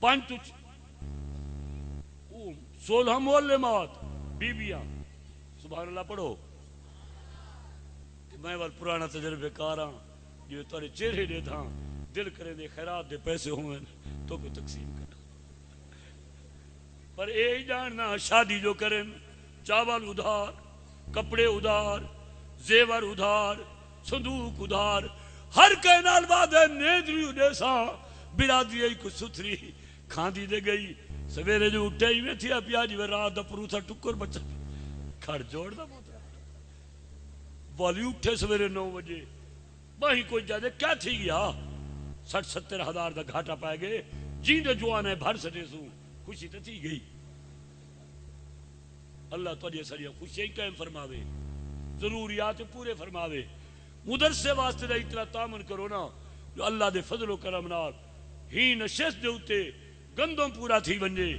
5 16 معلمات بیبیاں سبحان اللہ پڑھو میں وال پرانا تجربے کار ہاں جو تارے چہرے دے تھا دل کرے دے خیرات دے پیسے ہوئے تو کو تقسیم کرنا پر اے جاننا شادی جو کریں چاول ادھار کپڑے ادھار زیور ادھار صندوق ادھار ہر کہنال بعد ہے نیدری اڈے سا برادری ای کو ستھری کھاندی دے گئی سویرے جو اٹھے ہی میں تھی اپیا جی رات دا پروتھا ٹکر بچا کھڑ جوڑ دا موترا والی اٹھے سویرے 9 بجے باہی کوئی جادے کیا تھی گیا 60-70 ہزار دا گھاٹا پائے گئے جیندے جوان ہے بھر سٹے سوں خوشی تو تھی گئی اللہ تو یہ سڑیا خوشی قائم فرماوے ضروریات پورے فرماوے مدرسے واسطے دا اتنا تامن کرو نا جو اللہ دے فضل و کرم نال ہی نشست دے اتے گندوں پورا تھی ونجے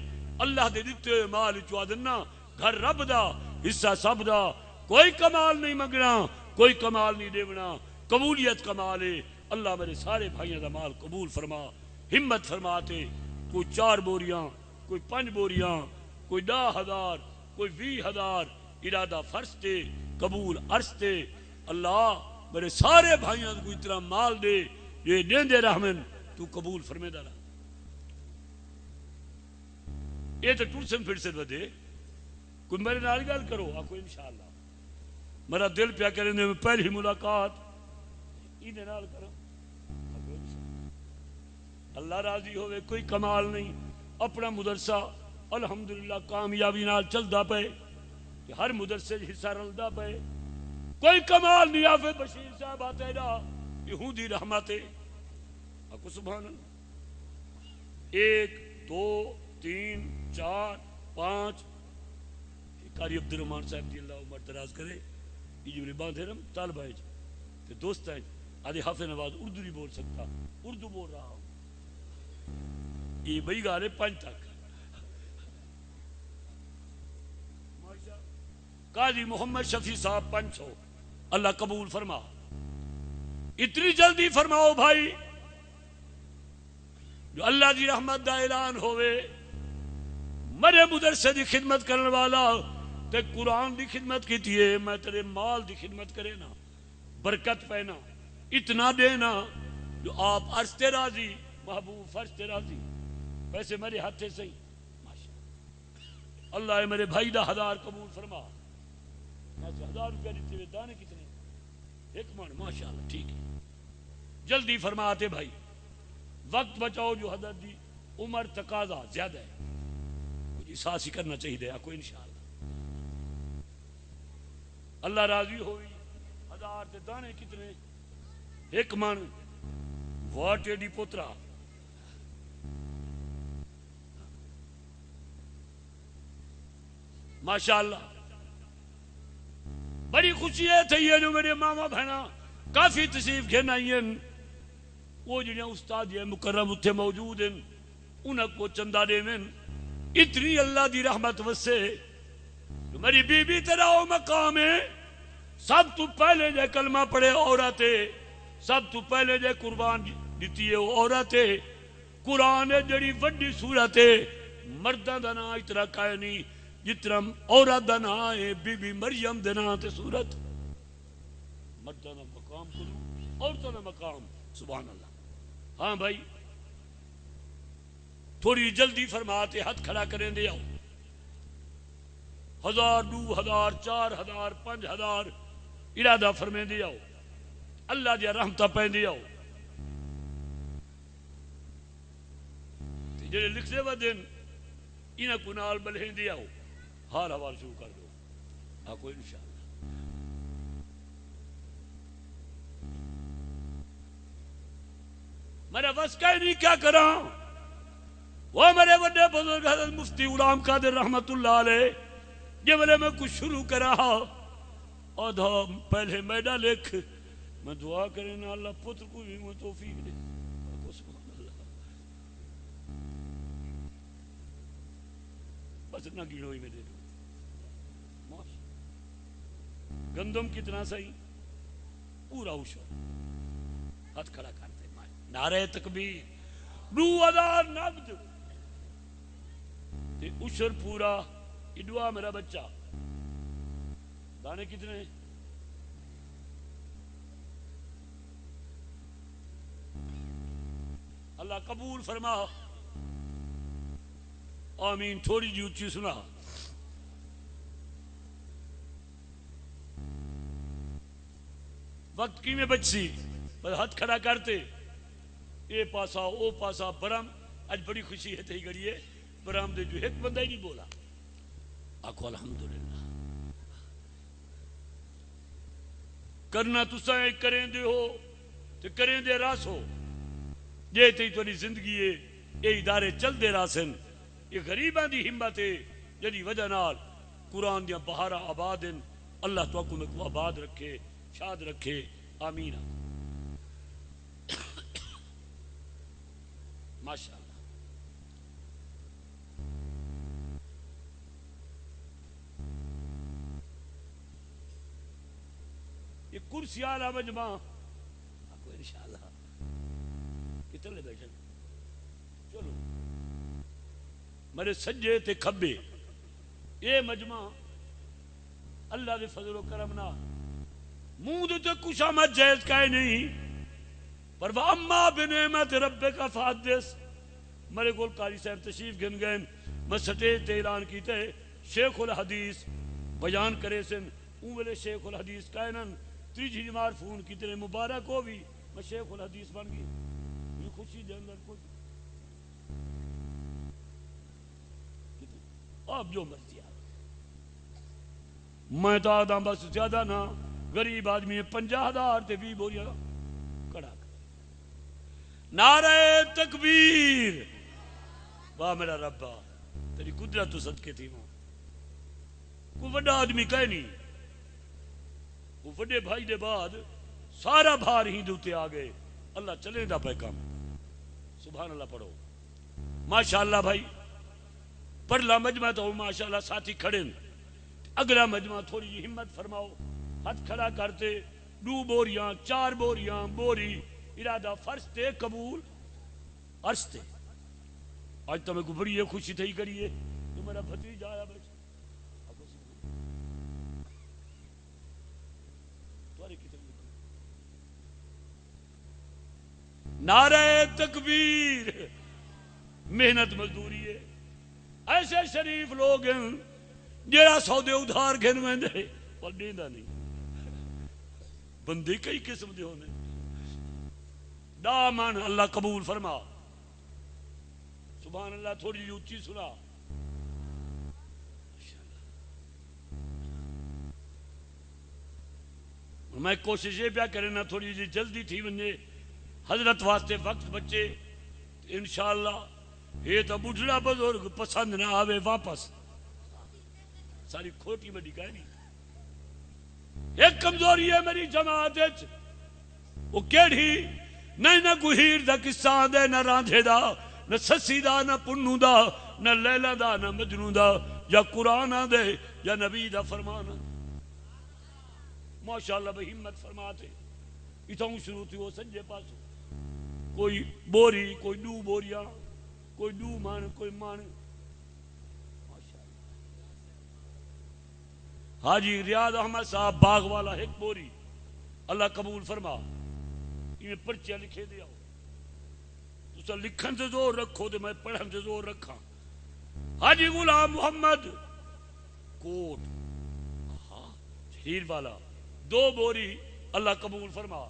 اللہ دے دیتے ہوئے مال چوا دینا گھر رب دا حصہ سب دا کوئی کمال نہیں منگنا کوئی کمال نہیں دیونا قبولیت کمال ہے اللہ میرے سارے بھائیوں دا مال قبول فرما ہمت فرماتے کوئی 4 بوریاں کوئی 5 بوریاں کوئی 10,000 کوئی 20,000 ارادہ فرض تے قبول عرض تے اللہ میرے سارے بھائیوں کو اتنا مال دے یہ دین دے رحمن تو قبول فرمے دارا یہ تو ٹورسن پھر سے بدے کوئی میرے نال گل کرو آکو انشاءاللہ میرا دل پیا کرنے میں پہلی ملاقات ایدے نال کرو اللہ راضی ہوئے کوئی کمال نہیں اپنا مدرسہ الحمدللہ کامیابی نال چلدا پے کہ ہر مدرسے حصہ رلدا پے کوئی کمال نہیں آفے بشیر صاحب آتے دا یہودی رحمتے اکو سبحان اللہ 1 2 3 4 5 قاری عبد الرحمان صاحب دی اللہ عمر دراز کرے یہ جو نے باندھے رم طالبہ ہے دوست ہیں آدھے حافظ نواز اردو نہیں بول سکتا اردو بول رہا ہوں یہ بھئی گالے 5 تک قاضی محمد شفیع صاحب 500 اللہ قبول فرما اتنی جلدی فرماؤ بھائی جو اللہ دی رحمت دا اعلان ہوئے مرے مدرسے دی خدمت کرنے والا تے قرآن دی خدمت کی تیئے میں تیرے مال دی خدمت کرے نا برکت پینا اتنا دینا جو آپ عرض تے راضی محبوب فرض تے راضی ویسے میرے ہاتھے سے اللہ میرے بھائی دا 1000 قبول فرما 1000 روپیہ دیتے ہوئے دانے کتنے 1 من ماشاءاللہ ٹھیک ہے جلدی فرماتے بھائی وقت بچاؤ جو حضرت دی عمر تقاضا زیادہ ہے کچھ احساس ہی کرنا چاہیے دیا کوئی انشاءاللہ اللہ راضی ہوئی 1000 تے دانے کتنے 1 من واٹے دی پوترا ماشاءاللہ بڑی خوشی ہے تھی جو میرے ماما بہنا کافی تشریف گھن آئی ہیں وہ جنہیں استاد یہ مکرم اتھے موجود ہیں انہوں کو چندہ دے میں اتنی اللہ دی رحمت وسے جو میری بی بی تیرا او مقام ہے سب تو پہلے جے کلمہ پڑھے عورتیں سب تو پہلے جے قربان دیتی ہے عورتیں قرآن جڑی وڈی صورت ہے مردہ دا نا اتنا کائے نہیں جتنا عورت دا نا ہے بی بی مریم دا نا تے صورت مردہ دا مقام کرو عورتہ دا مقام سبحان اللہ ہاں بھائی تھوڑی جلدی فرماتے ہاتھ کھڑا کریں دے آؤ 1000 2000 4000 5000 ارادہ فرمیں دے آؤ اللہ دیا رحمتہ پہ دے آؤ جڑے لکھ دے وہ دن انہاں کو نال بلہیں دے آؤ حال حوال شروع کر دو آکو انشاءاللہ میرا بس کہیں نہیں کیا کراں وہ میرے بڑے بزرگ حضرت مفتی غلام قادر رحمت اللہ علیہ جب میں کچھ شروع کرا اور پہلے میڈا لکھ میں دعا کریں نا اللہ پتر کو بھی میں توفیق دے بس نہ گنو ہی میں دے دوں. گندم کتنا صحیح پورا اشر ہاتھ کھڑا کرتے نعرہ تکبیر 2000 نقد تے اشر پورا. یہ دعا میرا بچہ دانے کتنے اللہ قبول فرما. آمین. تھوڑی جی اچھی سنا. وقت کی میں بچی بس ہاتھ کھڑا کرتے اے پاسا او پاسا برم. اج بڑی خوشی ہے تھی گڑیے برام دے جو ایک بندہ ہی نہیں بولا. آکھو الحمدللہ. کرنا تسا کریں دے ہو تو کریں دے راس ہو. یہ تھی تھوڑی زندگی ہے یہ ادارے چل دے راسن. یہ غریباں دی ہمت ہے جدی وجہ نال قرآن دیا بہارا آباد ہیں. اللہ تو کو میں آباد رکھے شاد رکھے. آمین. ماشاء اللہ. یہ کرسی آلہ مجمع آپ کو انشاءاللہ کتنے بیٹھے چلو میرے سجے تے کھبے یہ مجمع اللہ دے فضل و کرم نہ منہ دے تے کچھ آمد جائز کہے نہیں پر وَأَمَّا بِنِعْمَةِ رَبِّكَ فَحَدِّثْ. میرے کول قاری صاحب تشریف گن گئے میں سٹیج تے اعلان کیتے شیخ الحدیث بیان کرے سن. اون ویلے شیخ الحدیث کہنن تیجی مار فون کتنے مبارک ہو بھی میں شیخ الحدیث بن گئی. یہ خوشی دے اندر کوئی آپ جو مرضی آ میں تو آدھا بس زیادہ نہ غریب آدمی 50,000 تے 20 بوریاں کڑا کر. نعرہ تکبیر. واہ میرا ربا تیری قدرت تو صدقے تھی. ماں کوئی بڑا آدمی کہے نہیں وہ بڑے بھائی دے بعد سارا بھار ہی دوتے آ گئے. اللہ چلے دا پہ کام. سبحان اللہ پڑھو ماشاءاللہ. بھائی پڑھلا مجمع تو ماشاءاللہ ساتھی کھڑے. اگلا مجمع تھوڑی جی ہمت فرماؤ. ہاتھ کھڑا کرتے 2 بوریاں 4 بوریاں بوری ارادہ فرض تے قبول عرض تے. آج تو میں کو بڑی خوشی تھی کریے تو میرا بھتیجا آیا بیٹھ نعرہ تکبیر. محنت مزدوری ہے. ایسے شریف لوگ ہیں جیڑا سودے ادھار گھن میں دے اور دیندہ نہیں. بندے کئی قسم دے ہونے دامن. اللہ قبول فرما. سبحان اللہ. تھوڑی اونچی سنا. میں کوشش یہ پیا کرنا تھوڑی جی جلدی تھی ونجے حضرت واسطے وقت بچے انشاءاللہ. یہ تو بڑھڑا بزرگ پسند نہ آوے واپس ساری کھوٹی بڑی کہہ نہیں. ایک کمزوری ہے میری جماعت وہ کیڑی نہیں نہ گہیر دا قصہ دے نہ راندھے دا نہ سسی دا نہ پنو دا نہ لیلا دا نہ مجنو دا یا قرآن دے یا نبی دا فرمانا. ماشاءاللہ بھئی ہمت فرماتے اتوں شروع تھی وہ سنجے پاسو. کوئی بوری کوئی 2 بوریاں کوئی 2 مان کوئی مان. حاجی ریاض احمد صاحب باغ والا 1 بوری. اللہ قبول فرما. یہ پرچیاں لکھے دیا تو لکھن سے زور رکھو تو میں پڑھن سے زور رکھا. حاجی غلام محمد کوٹ ہیر والا 2 بوری. اللہ قبول فرما.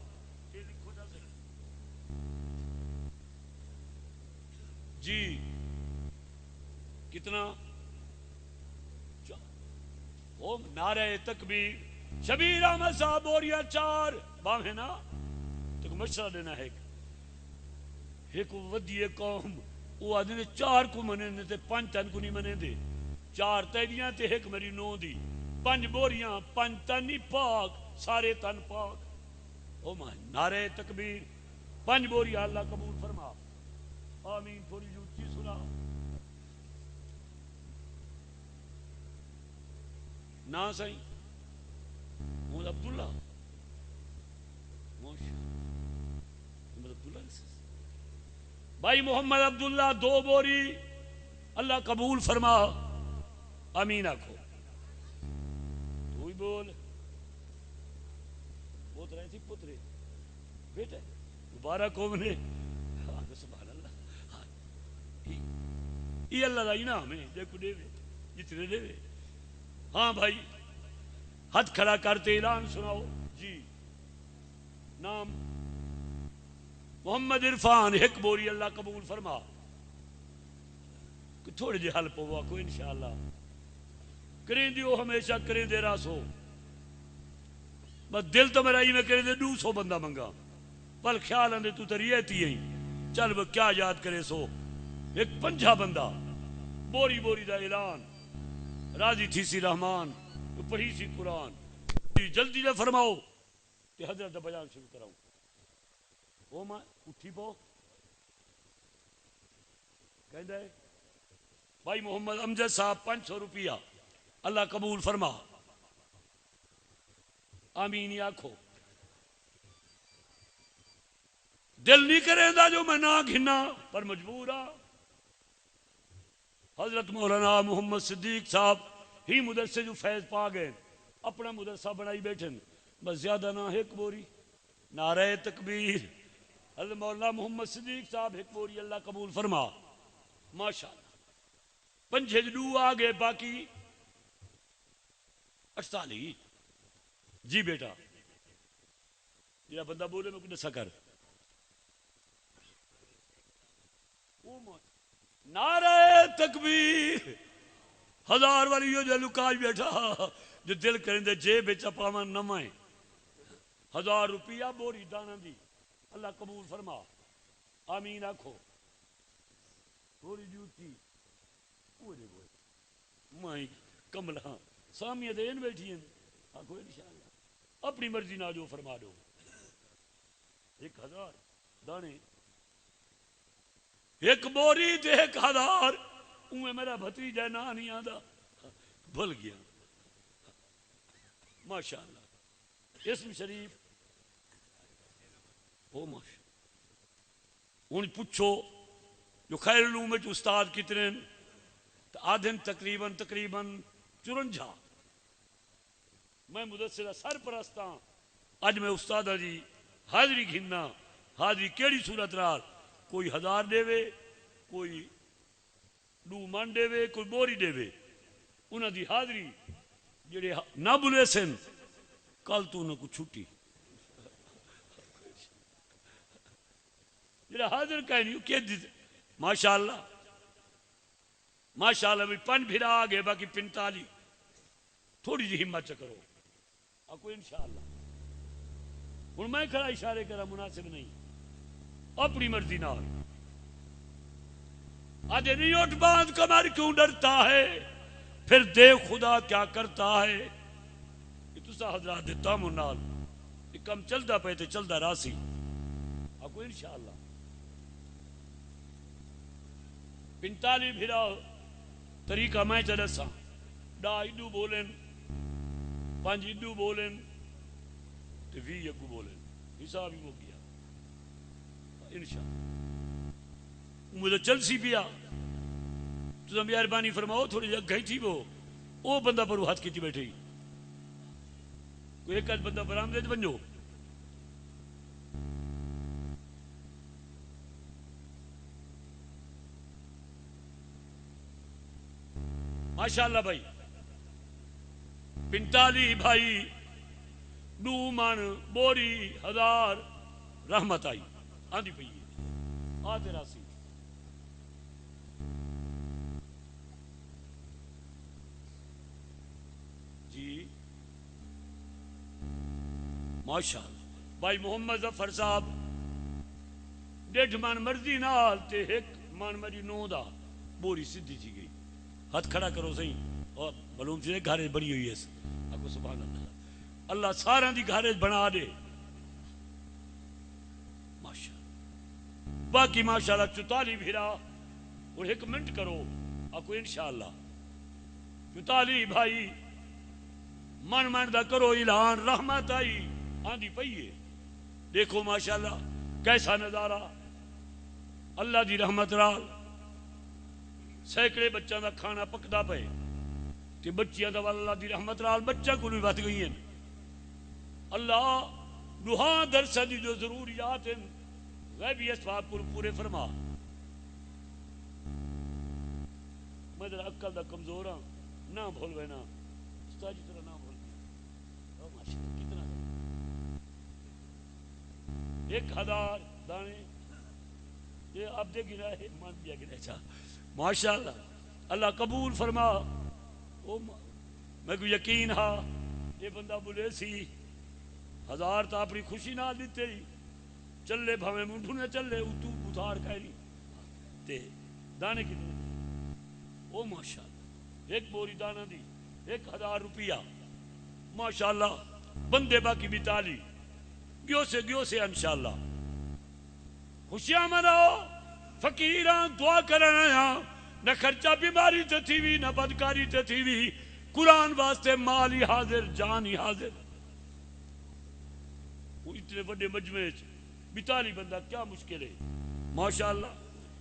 جی کتنا نعرہ تکبیر. شبیر احمد صاحب بوریا 4 باہیں نا تو مشورہ دینا ہے. ایک ودی قوم وہ آدھے 4 کو منے تے 5 تن کو نہیں منے دے. 4 تیریاں تے 1 میری 9 دی. 5 بوریاں 5 تن ہی پاک سارے تن پاک. او ماں نعرہ تکبیر. 5 بوریاں. اللہ قبول فرما. آمین. تھوڑی اونچی سنا. نا سائیں محمد عبداللہ محمد عبداللہ بھائی محمد عبداللہ 2 بوری اللہ قبول فرما امین آکھو تو ہی بول پوت رہے تھی پترے بیٹا مبارک ہو منے سبحان اللہ یہ اللہ کا انعام ہے دیکھو دے جتنے دے ہاں بھائی ہاتھ کھڑا کرتے اعلان سناؤ جی نام محمد عرفان 1 بوری اللہ قبول فرما تھوڑے جی حل پوا کو انشاءاللہ کریں دیو ہمیشہ کریں دے راسو بس دل تو میرا ہی میں کریں دے 200 بندہ منگا پل خیال اندے تو تریتی ہی چل وہ کیا یاد کرے سو 50 بندہ بوری بوری دا اعلان راضی تھی سی رحمان پڑھی سی قرآن جلدی دے فرماؤ کہ حضرت بیان شروع کراؤں او ماں اٹھی پو کہندہ ہے بھائی محمد امجد صاحب 500 روپیہ اللہ قبول فرما آمین آکھو دل نہیں کرے دا جو میں نہ گھنا پر مجبور ہاں حضرت مولانا محمد صدیق صاحب ہی مدرسے جو فیض پا گئے اپنا مدرسہ بنائی بیٹھن بس زیادہ نہ 1 بوری نعرہ تکبیر حضرت مولانا محمد صدیق صاحب 1 بوری اللہ قبول فرما ماشاءاللہ 5 2 آگے باقی 48 جی بیٹا یہ بندہ بولے میں کچھ کر نعرہ تکبیر 1000 والی جو لکائی بیٹھا جو دل کریں دے جیب بیچا پاما نمائیں 1000 روپیہ بوری دانا دی اللہ قبول فرما آمین آکھو بوری جوتی اوڑے بوئے مائیں کملہ سامیہ دین بیٹھی ہیں آکھو انشاءاللہ اپنی مرضی نہ جو فرما دو 1000 دانے 1 بوری تے 1000 اوہ میرا بھتیجا نہ نہیں آدھا بھل گیا ماشاءاللہ اسم شریف او ماشاءاللہ ان پوچھو جو خیر علوم میں جو استاد کتنے آدھن تقریباً 54 میں مدرسہ سرپرستاں اج میں استادہ جی حاضری گھننا حاضری کیڑی صورت رال کوئی 1000 دے وے کوئی 2 من دے وے کوئی بوری دے وے انہاں دی حاضری جڑے نہ بلے سن کل تو انہاں کو چھٹی جڑا حاضر کہیں نہیں کہ ماشاءاللہ ماشاءاللہ بھی 5 بھیرا آگے باقی 45 تھوڑی جی ہمت کرو آپ کو انشاءاللہ ہن میں کھڑا اشارے کرا مناسب نہیں اپنی مرضی نہ آج نہیں اٹھ باندھ کمر کیوں ڈرتا ہے پھر دیکھ خدا کیا کرتا ہے یہ تسا حضرات دیتا منال یہ کم چلدا پہ تے چلدا راسی آپ کو انشاءاللہ 45 بھیرا طریقہ میں چلسا 2 ایڈو بولن 5 ایڈو بولن تے 20 اگو بولن حساب ہی ہو گیا انشاءاللہ مجھے چل سی پیا تو مہربانی فرماؤ تھوڑی جگہ گئی تھی وہ بندہ پر ہاتھ کیتی بیٹھے کوئی ایک آدھ بندہ برآمدید بنجو ماشاءاللہ بھائی 45 بھائی 2 من بوری 1000 رحمت آئی آندھی پئی آ تیرا سی جی ماشاءاللہ بھائی محمد ظفر صاحب 1.5 من مرضی نال تے 1 من میری 9 دا بوری سدھی تھی گئی ہاتھ کھڑا کرو صحیح اور معلوم سے گھارے بڑی ہوئی ہے آپ کو سبحان اللہ اللہ سارا دی گھارے بنا دے ماشاءاللہ باقی ماشاءاللہ 44 بھیرا اور 1 منٹ کرو آپ کو انشاءاللہ 44 بھائی من من دا کرو اعلان رحمت آئی آندھی پئیے دیکھو ماشاءاللہ کیسا نظارہ اللہ دی رحمت رال سینکڑے بچوں دا کھانا پکدا پے تے بچیاں دا اللہ دی رحمت رال بچہ کو بھی بت گئی ہیں اللہ روحاں درسہ دی جو ضروریات ہیں غیبی اسباب کو پورے فرما میں ذرا عقل دا کمزور ہاں نہ بھول وینا استاد جی طرح نہ بھول او ماشاءاللہ کتنا 1000 دانے یہ اب دے گنا ہے مان دیا گنا چاہ ماشاءاللہ اللہ قبول فرما او میں کو یقین ہا یہ بندہ بولے سی 1000 تا اپنی خوشی نہ دیتے ہی چلے بھاویں منڈو نے چلے تو اتار کہہ نہیں تے دانے کتنے او ماشاءاللہ ایک بوری دانا دی 1000 روپیہ ماشاءاللہ بندے باقی بھی تالی گیو سے انشاءاللہ خوشیاں مناؤ فقیراں دعا کرنا یا نہ خرچہ بیماری تے تھی وی نہ بدکاری تے تھی وی قرآن واسطے مال ہی حاضر جان ہی حاضر وہ اتنے بڑے مجمع بیتالی بندہ کیا مشکل ہے ماشاءاللہ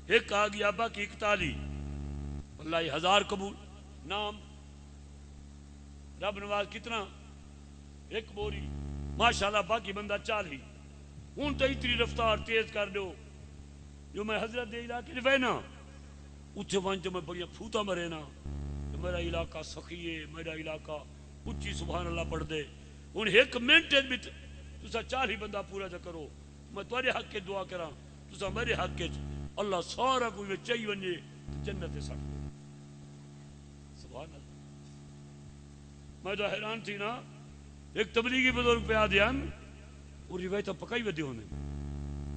ایک آ گیا باقی 41 اللہ 1000 قبول نام رب نواز کتنا ایک بوری ماشاءاللہ باقی بندہ 40 ہوں تو اتنی رفتار تیز کر دو جو میں حضرت دے علاقے جو نا اتھے وہاں جو میں بڑی پھوتا مرے نا میرا علاقہ سخی ہے میرا علاقہ اچھی سبحان اللہ پڑھ دے ہوں ایک منٹ بھی تسا 40 بندہ پورا جا کرو میں تمہارے حق کے دعا کرا تسا میرے حق کے اللہ سارا کوئی چاہیے ونجے جنت سٹ دو سبحان اللہ میں تو حیران تھی نا ایک تبلیغی بزرگ پہ آدھیان وہ روایت پکائی ودی ہونے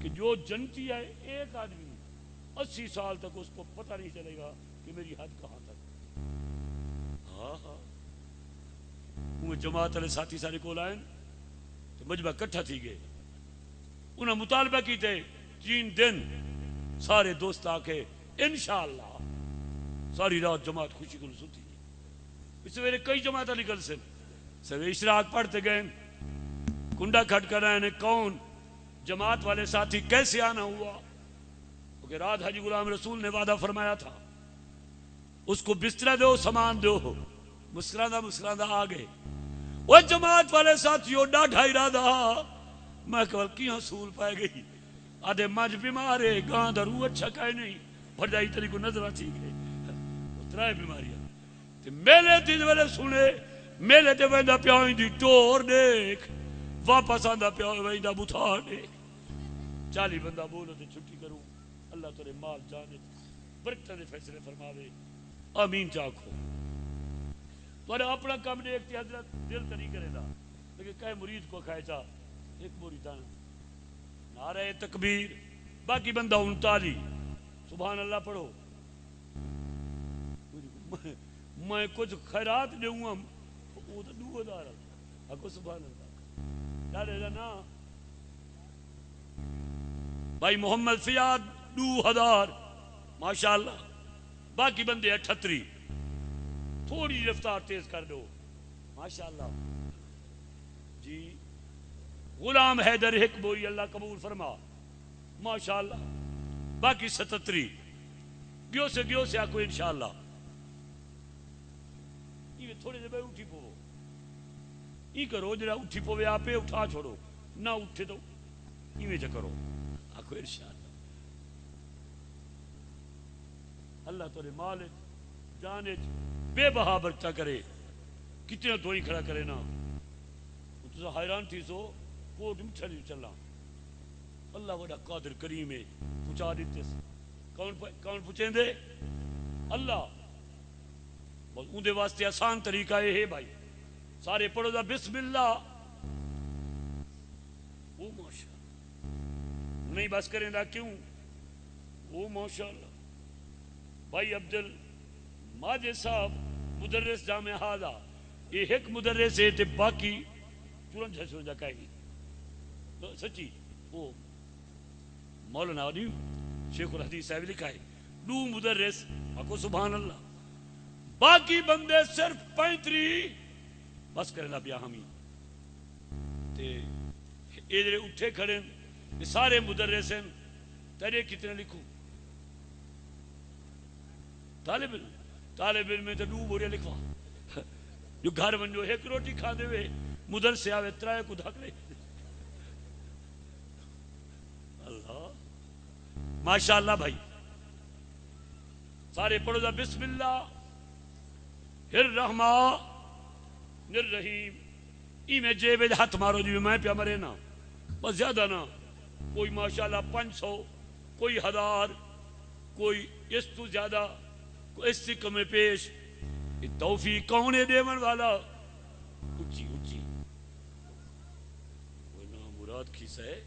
کہ جو جنتی ہے ایک آدمی 80 سال تک اس کو پتہ نہیں چلے گا کہ میری حد کہاں تک ہاں وہ جماعت والے ساتھی سارے کو لائن تو مجمع کٹھا تھی گئے انہیں مطالبہ کی تھے 3 دن سارے دوست آ کے انشاءاللہ ساری رات جماعت خوشی کو سوتی اس ویلے کئی جماعت نکل سے سوے اشراق پڑھتے گئے کنڈا کھٹ کر رہے ہیں کون جماعت والے ساتھی کیسے آنا ہوا کیونکہ رات حاجی غلام رسول نے وعدہ فرمایا تھا اس کو بستر دو سامان دو مسکراندہ آ گئے وہ جماعت والے ساتھیوں ڈاڈھا ارادہ میں کول کی حصول پائے گئی آدھے مجھ بیمار ہے گاں دا روح اچھا کہے نہیں بھرجائی تری کو نظر آتی گئے اترائے بیماریاں تے میلے تیز والے سنے میلے تے ویندہ پیاویں دی ٹور دیکھ واپس آندہ پیاویں ویندہ بتھار دیکھ 40 بندہ بولو تے چھٹی کروں اللہ تورے مال جانے برکتہ دے فیصلے فرماوے آمین چاکھو تو اپنا کام دیکھتے حضرت دل تری کرے دا لیکن کہے مرید کو کھائے چاہ ایک بوری دانا نعرہ تکبیر باقی بندہ 39 سبحان اللہ پڑھو میں کچھ خیرات دوں گا وہ تو 2000 اکو سبحان اللہ ڈالے دا نا بھائی محمد فیاد 2000 ماشاءاللہ باقی بندے 38 تھوڑی رفتار تیز کر دو ماشاءاللہ جی غلام حیدر ایک بوری اللہ قبول فرما ماشاءاللہ باقی 77 گیو سے آکو انشاءاللہ یہ تھوڑے دے بے اٹھی پو یہ کرو جرا اٹھی پوے آپے اٹھا چھوڑو نہ اٹھے تو یہ میں کرو آکو انشاءاللہ اللہ تورے مالک جانے بے بہا برکتہ کرے کتنے دوئی کھڑا کرے نا تو حیران تھی سو کوٹ مچھلی چلا اللہ وڈا قادر کریم ہے پوچھا دیتے کون پوچھیں دے اللہ بس اندے واسطے آسان طریقہ ہے بھائی سارے پڑھو دا بسم اللہ او ماشاء نہیں بس کریں دا کیوں او ماشاءاللہ بھائی عبدال ماجد صاحب مدرس جامع حاضہ یہ ایک مدرس ہے تے باقی چورن جھسو جا کہیں تو سچی وہ مولانا شیخ الحدیث صاحب لکھا ہے 2 مدرس اکو سبحان اللہ باقی بندے صرف 35 بس کرنا پیا ہم تے یہ جڑے اٹھے کھڑے یہ سارے مدرس ہیں تیرے کتنے لکھوں طالب علم میں تو 2 بورے لکھوا جو گھر ونجو ایک روٹی کھا دے وے مدرس سے آوے 3 کو دھک لے اللہ ماشاءاللہ بھائی سارے پڑھو دا بسم اللہ الرحمن الرحیم ای میں جیب ہاتھ مارو جی میں پیا مرے نا بس زیادہ نا کوئی ماشاءاللہ 500 کوئی 1000 کوئی اس تو زیادہ کوئی اس سے کم پیش توفیق کون ہے دیون والا اچھی اچھی کوئی نام مراد کھیسا ہے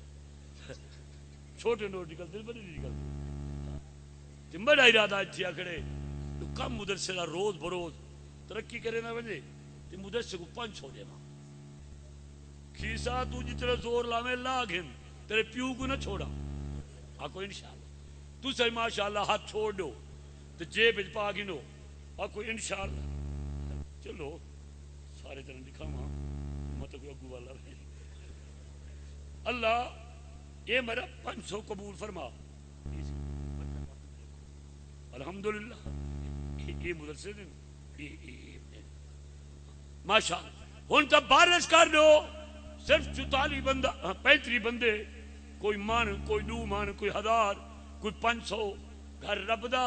چھوٹے نوٹ نکلتے بڑے نہیں نکلتے بڑا ارادہ تھیا کھڑے تو کم مدرسے دا روز بروز ترقی کرے نہ وجے تو مدرسے کو 500 دینا کھیسا تو جتنا زور لاویں لاگ ہم تیرے پیو کو نہ چھوڑا آکو انشاءاللہ تو سے ماشاءاللہ ہاتھ چھوڑ دو تو جیب پا گنو آکو انشاءاللہ چلو سارے طرح دکھا ماں مت کوئی اگو والا ہے اللہ یہ میرا 500 قبول فرما الحمدللہ یہ مدرسے دن ماشاءاللہ ہن تب بارش کر دو صرف 44 بندہ 35 بندے کوئی من کوئی 2 من کوئی 1000 کوئی 500 گھر رب دا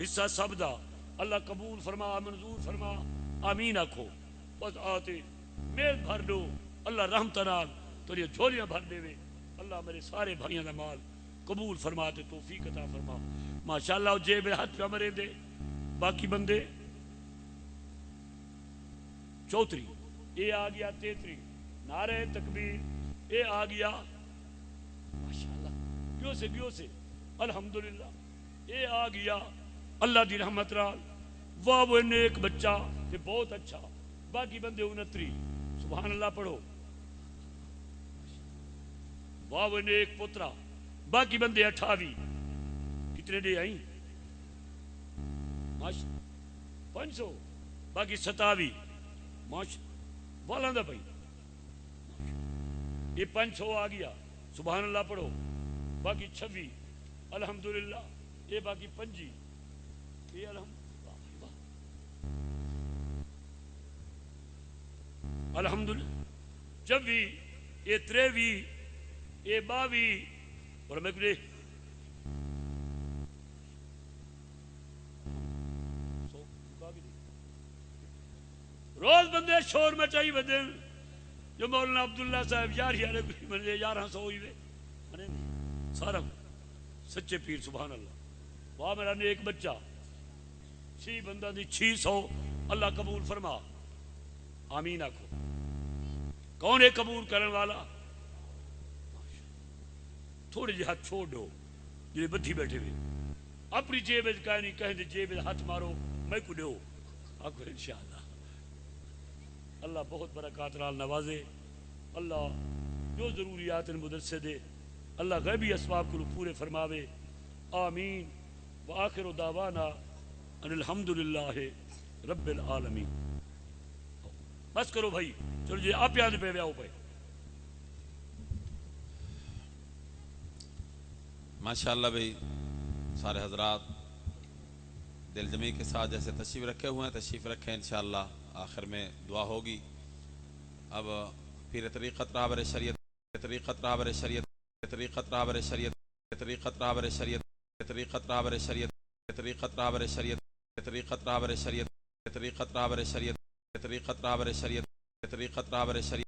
حصہ سب دا اللہ قبول فرما منظور فرما آمین آکھو بس آتے میل بھر دو اللہ رحمت نال تو یہ جھولیاں بھر دے وے اللہ میرے سارے بھائیاں دا مال قبول فرما تے توفیق عطا فرما ماشاءاللہ جیب ہاتھ پہ مرے دے باقی بندے 34 یہ آ گیا 33 نعرہ تکبیر یہ آ گیا ماشاءاللہ بیو سے الحمدللہ یہ آ گیا اللہ دی رحمت رال واہ وہ نیک بچہ یہ بہت اچھا باقی بندے 29 سبحان اللہ پڑھو واہ وہ نیک پترا باقی بندے 28 کتنے دے آئیں 500 باقی 27 والا دا بھائی یہ 500 آ گیا سبحان اللہ پڑھو باقی 26 الحمدللہ یہ باقی 5 یہ الحمدللہ 26 یہ 23 یہ 22 اور میں کہے روز بندے شور میں چاہیے بدے جو مولانا عبداللہ صاحب یار یارے کوئی بندے 1100 ہوئی وے سارا سچے پیر سبحان اللہ واہ میرا نیک بچہ 6 بندہ دی 600 اللہ قبول فرما آمین آکھو کون ہے قبول کرنے والا تھوڑے جی ہاتھ چھوڑ دو جنہیں بدھی بیٹھے ہوئے اپنی جیب کہیں نہیں کہیں دے جیب ہاتھ مارو میں کو دو آکھو انشاءاللہ اللہ بہت برکات نال نوازے اللہ جو ضروریات ان مدرسے دے اللہ غیبی اسباب کو پورے فرماوے آمین وآخر دعوانا ان الحمدللہ رب العالمین بس کرو بھائی چلو جی آپ یاد پہ بیاؤ پہ ماشاءاللہ بھائی سارے حضرات دل جمعی کے ساتھ جیسے تشریف رکھے ہوئے ہیں تشریف رکھیں انشاءاللہ آخر میں دعا ہوگی اب پھر طریقت رہبر شریعت طریقت رہبر شریعت طریقت رہبر شریعت طریقت رہبر شریعت طریقت رہبر شریعت طریقت رہبر شریعت طریقت رہبر شریعت طریقت رہبر شریعت طریقت رہبر شریعت طریقت رہبر شریعت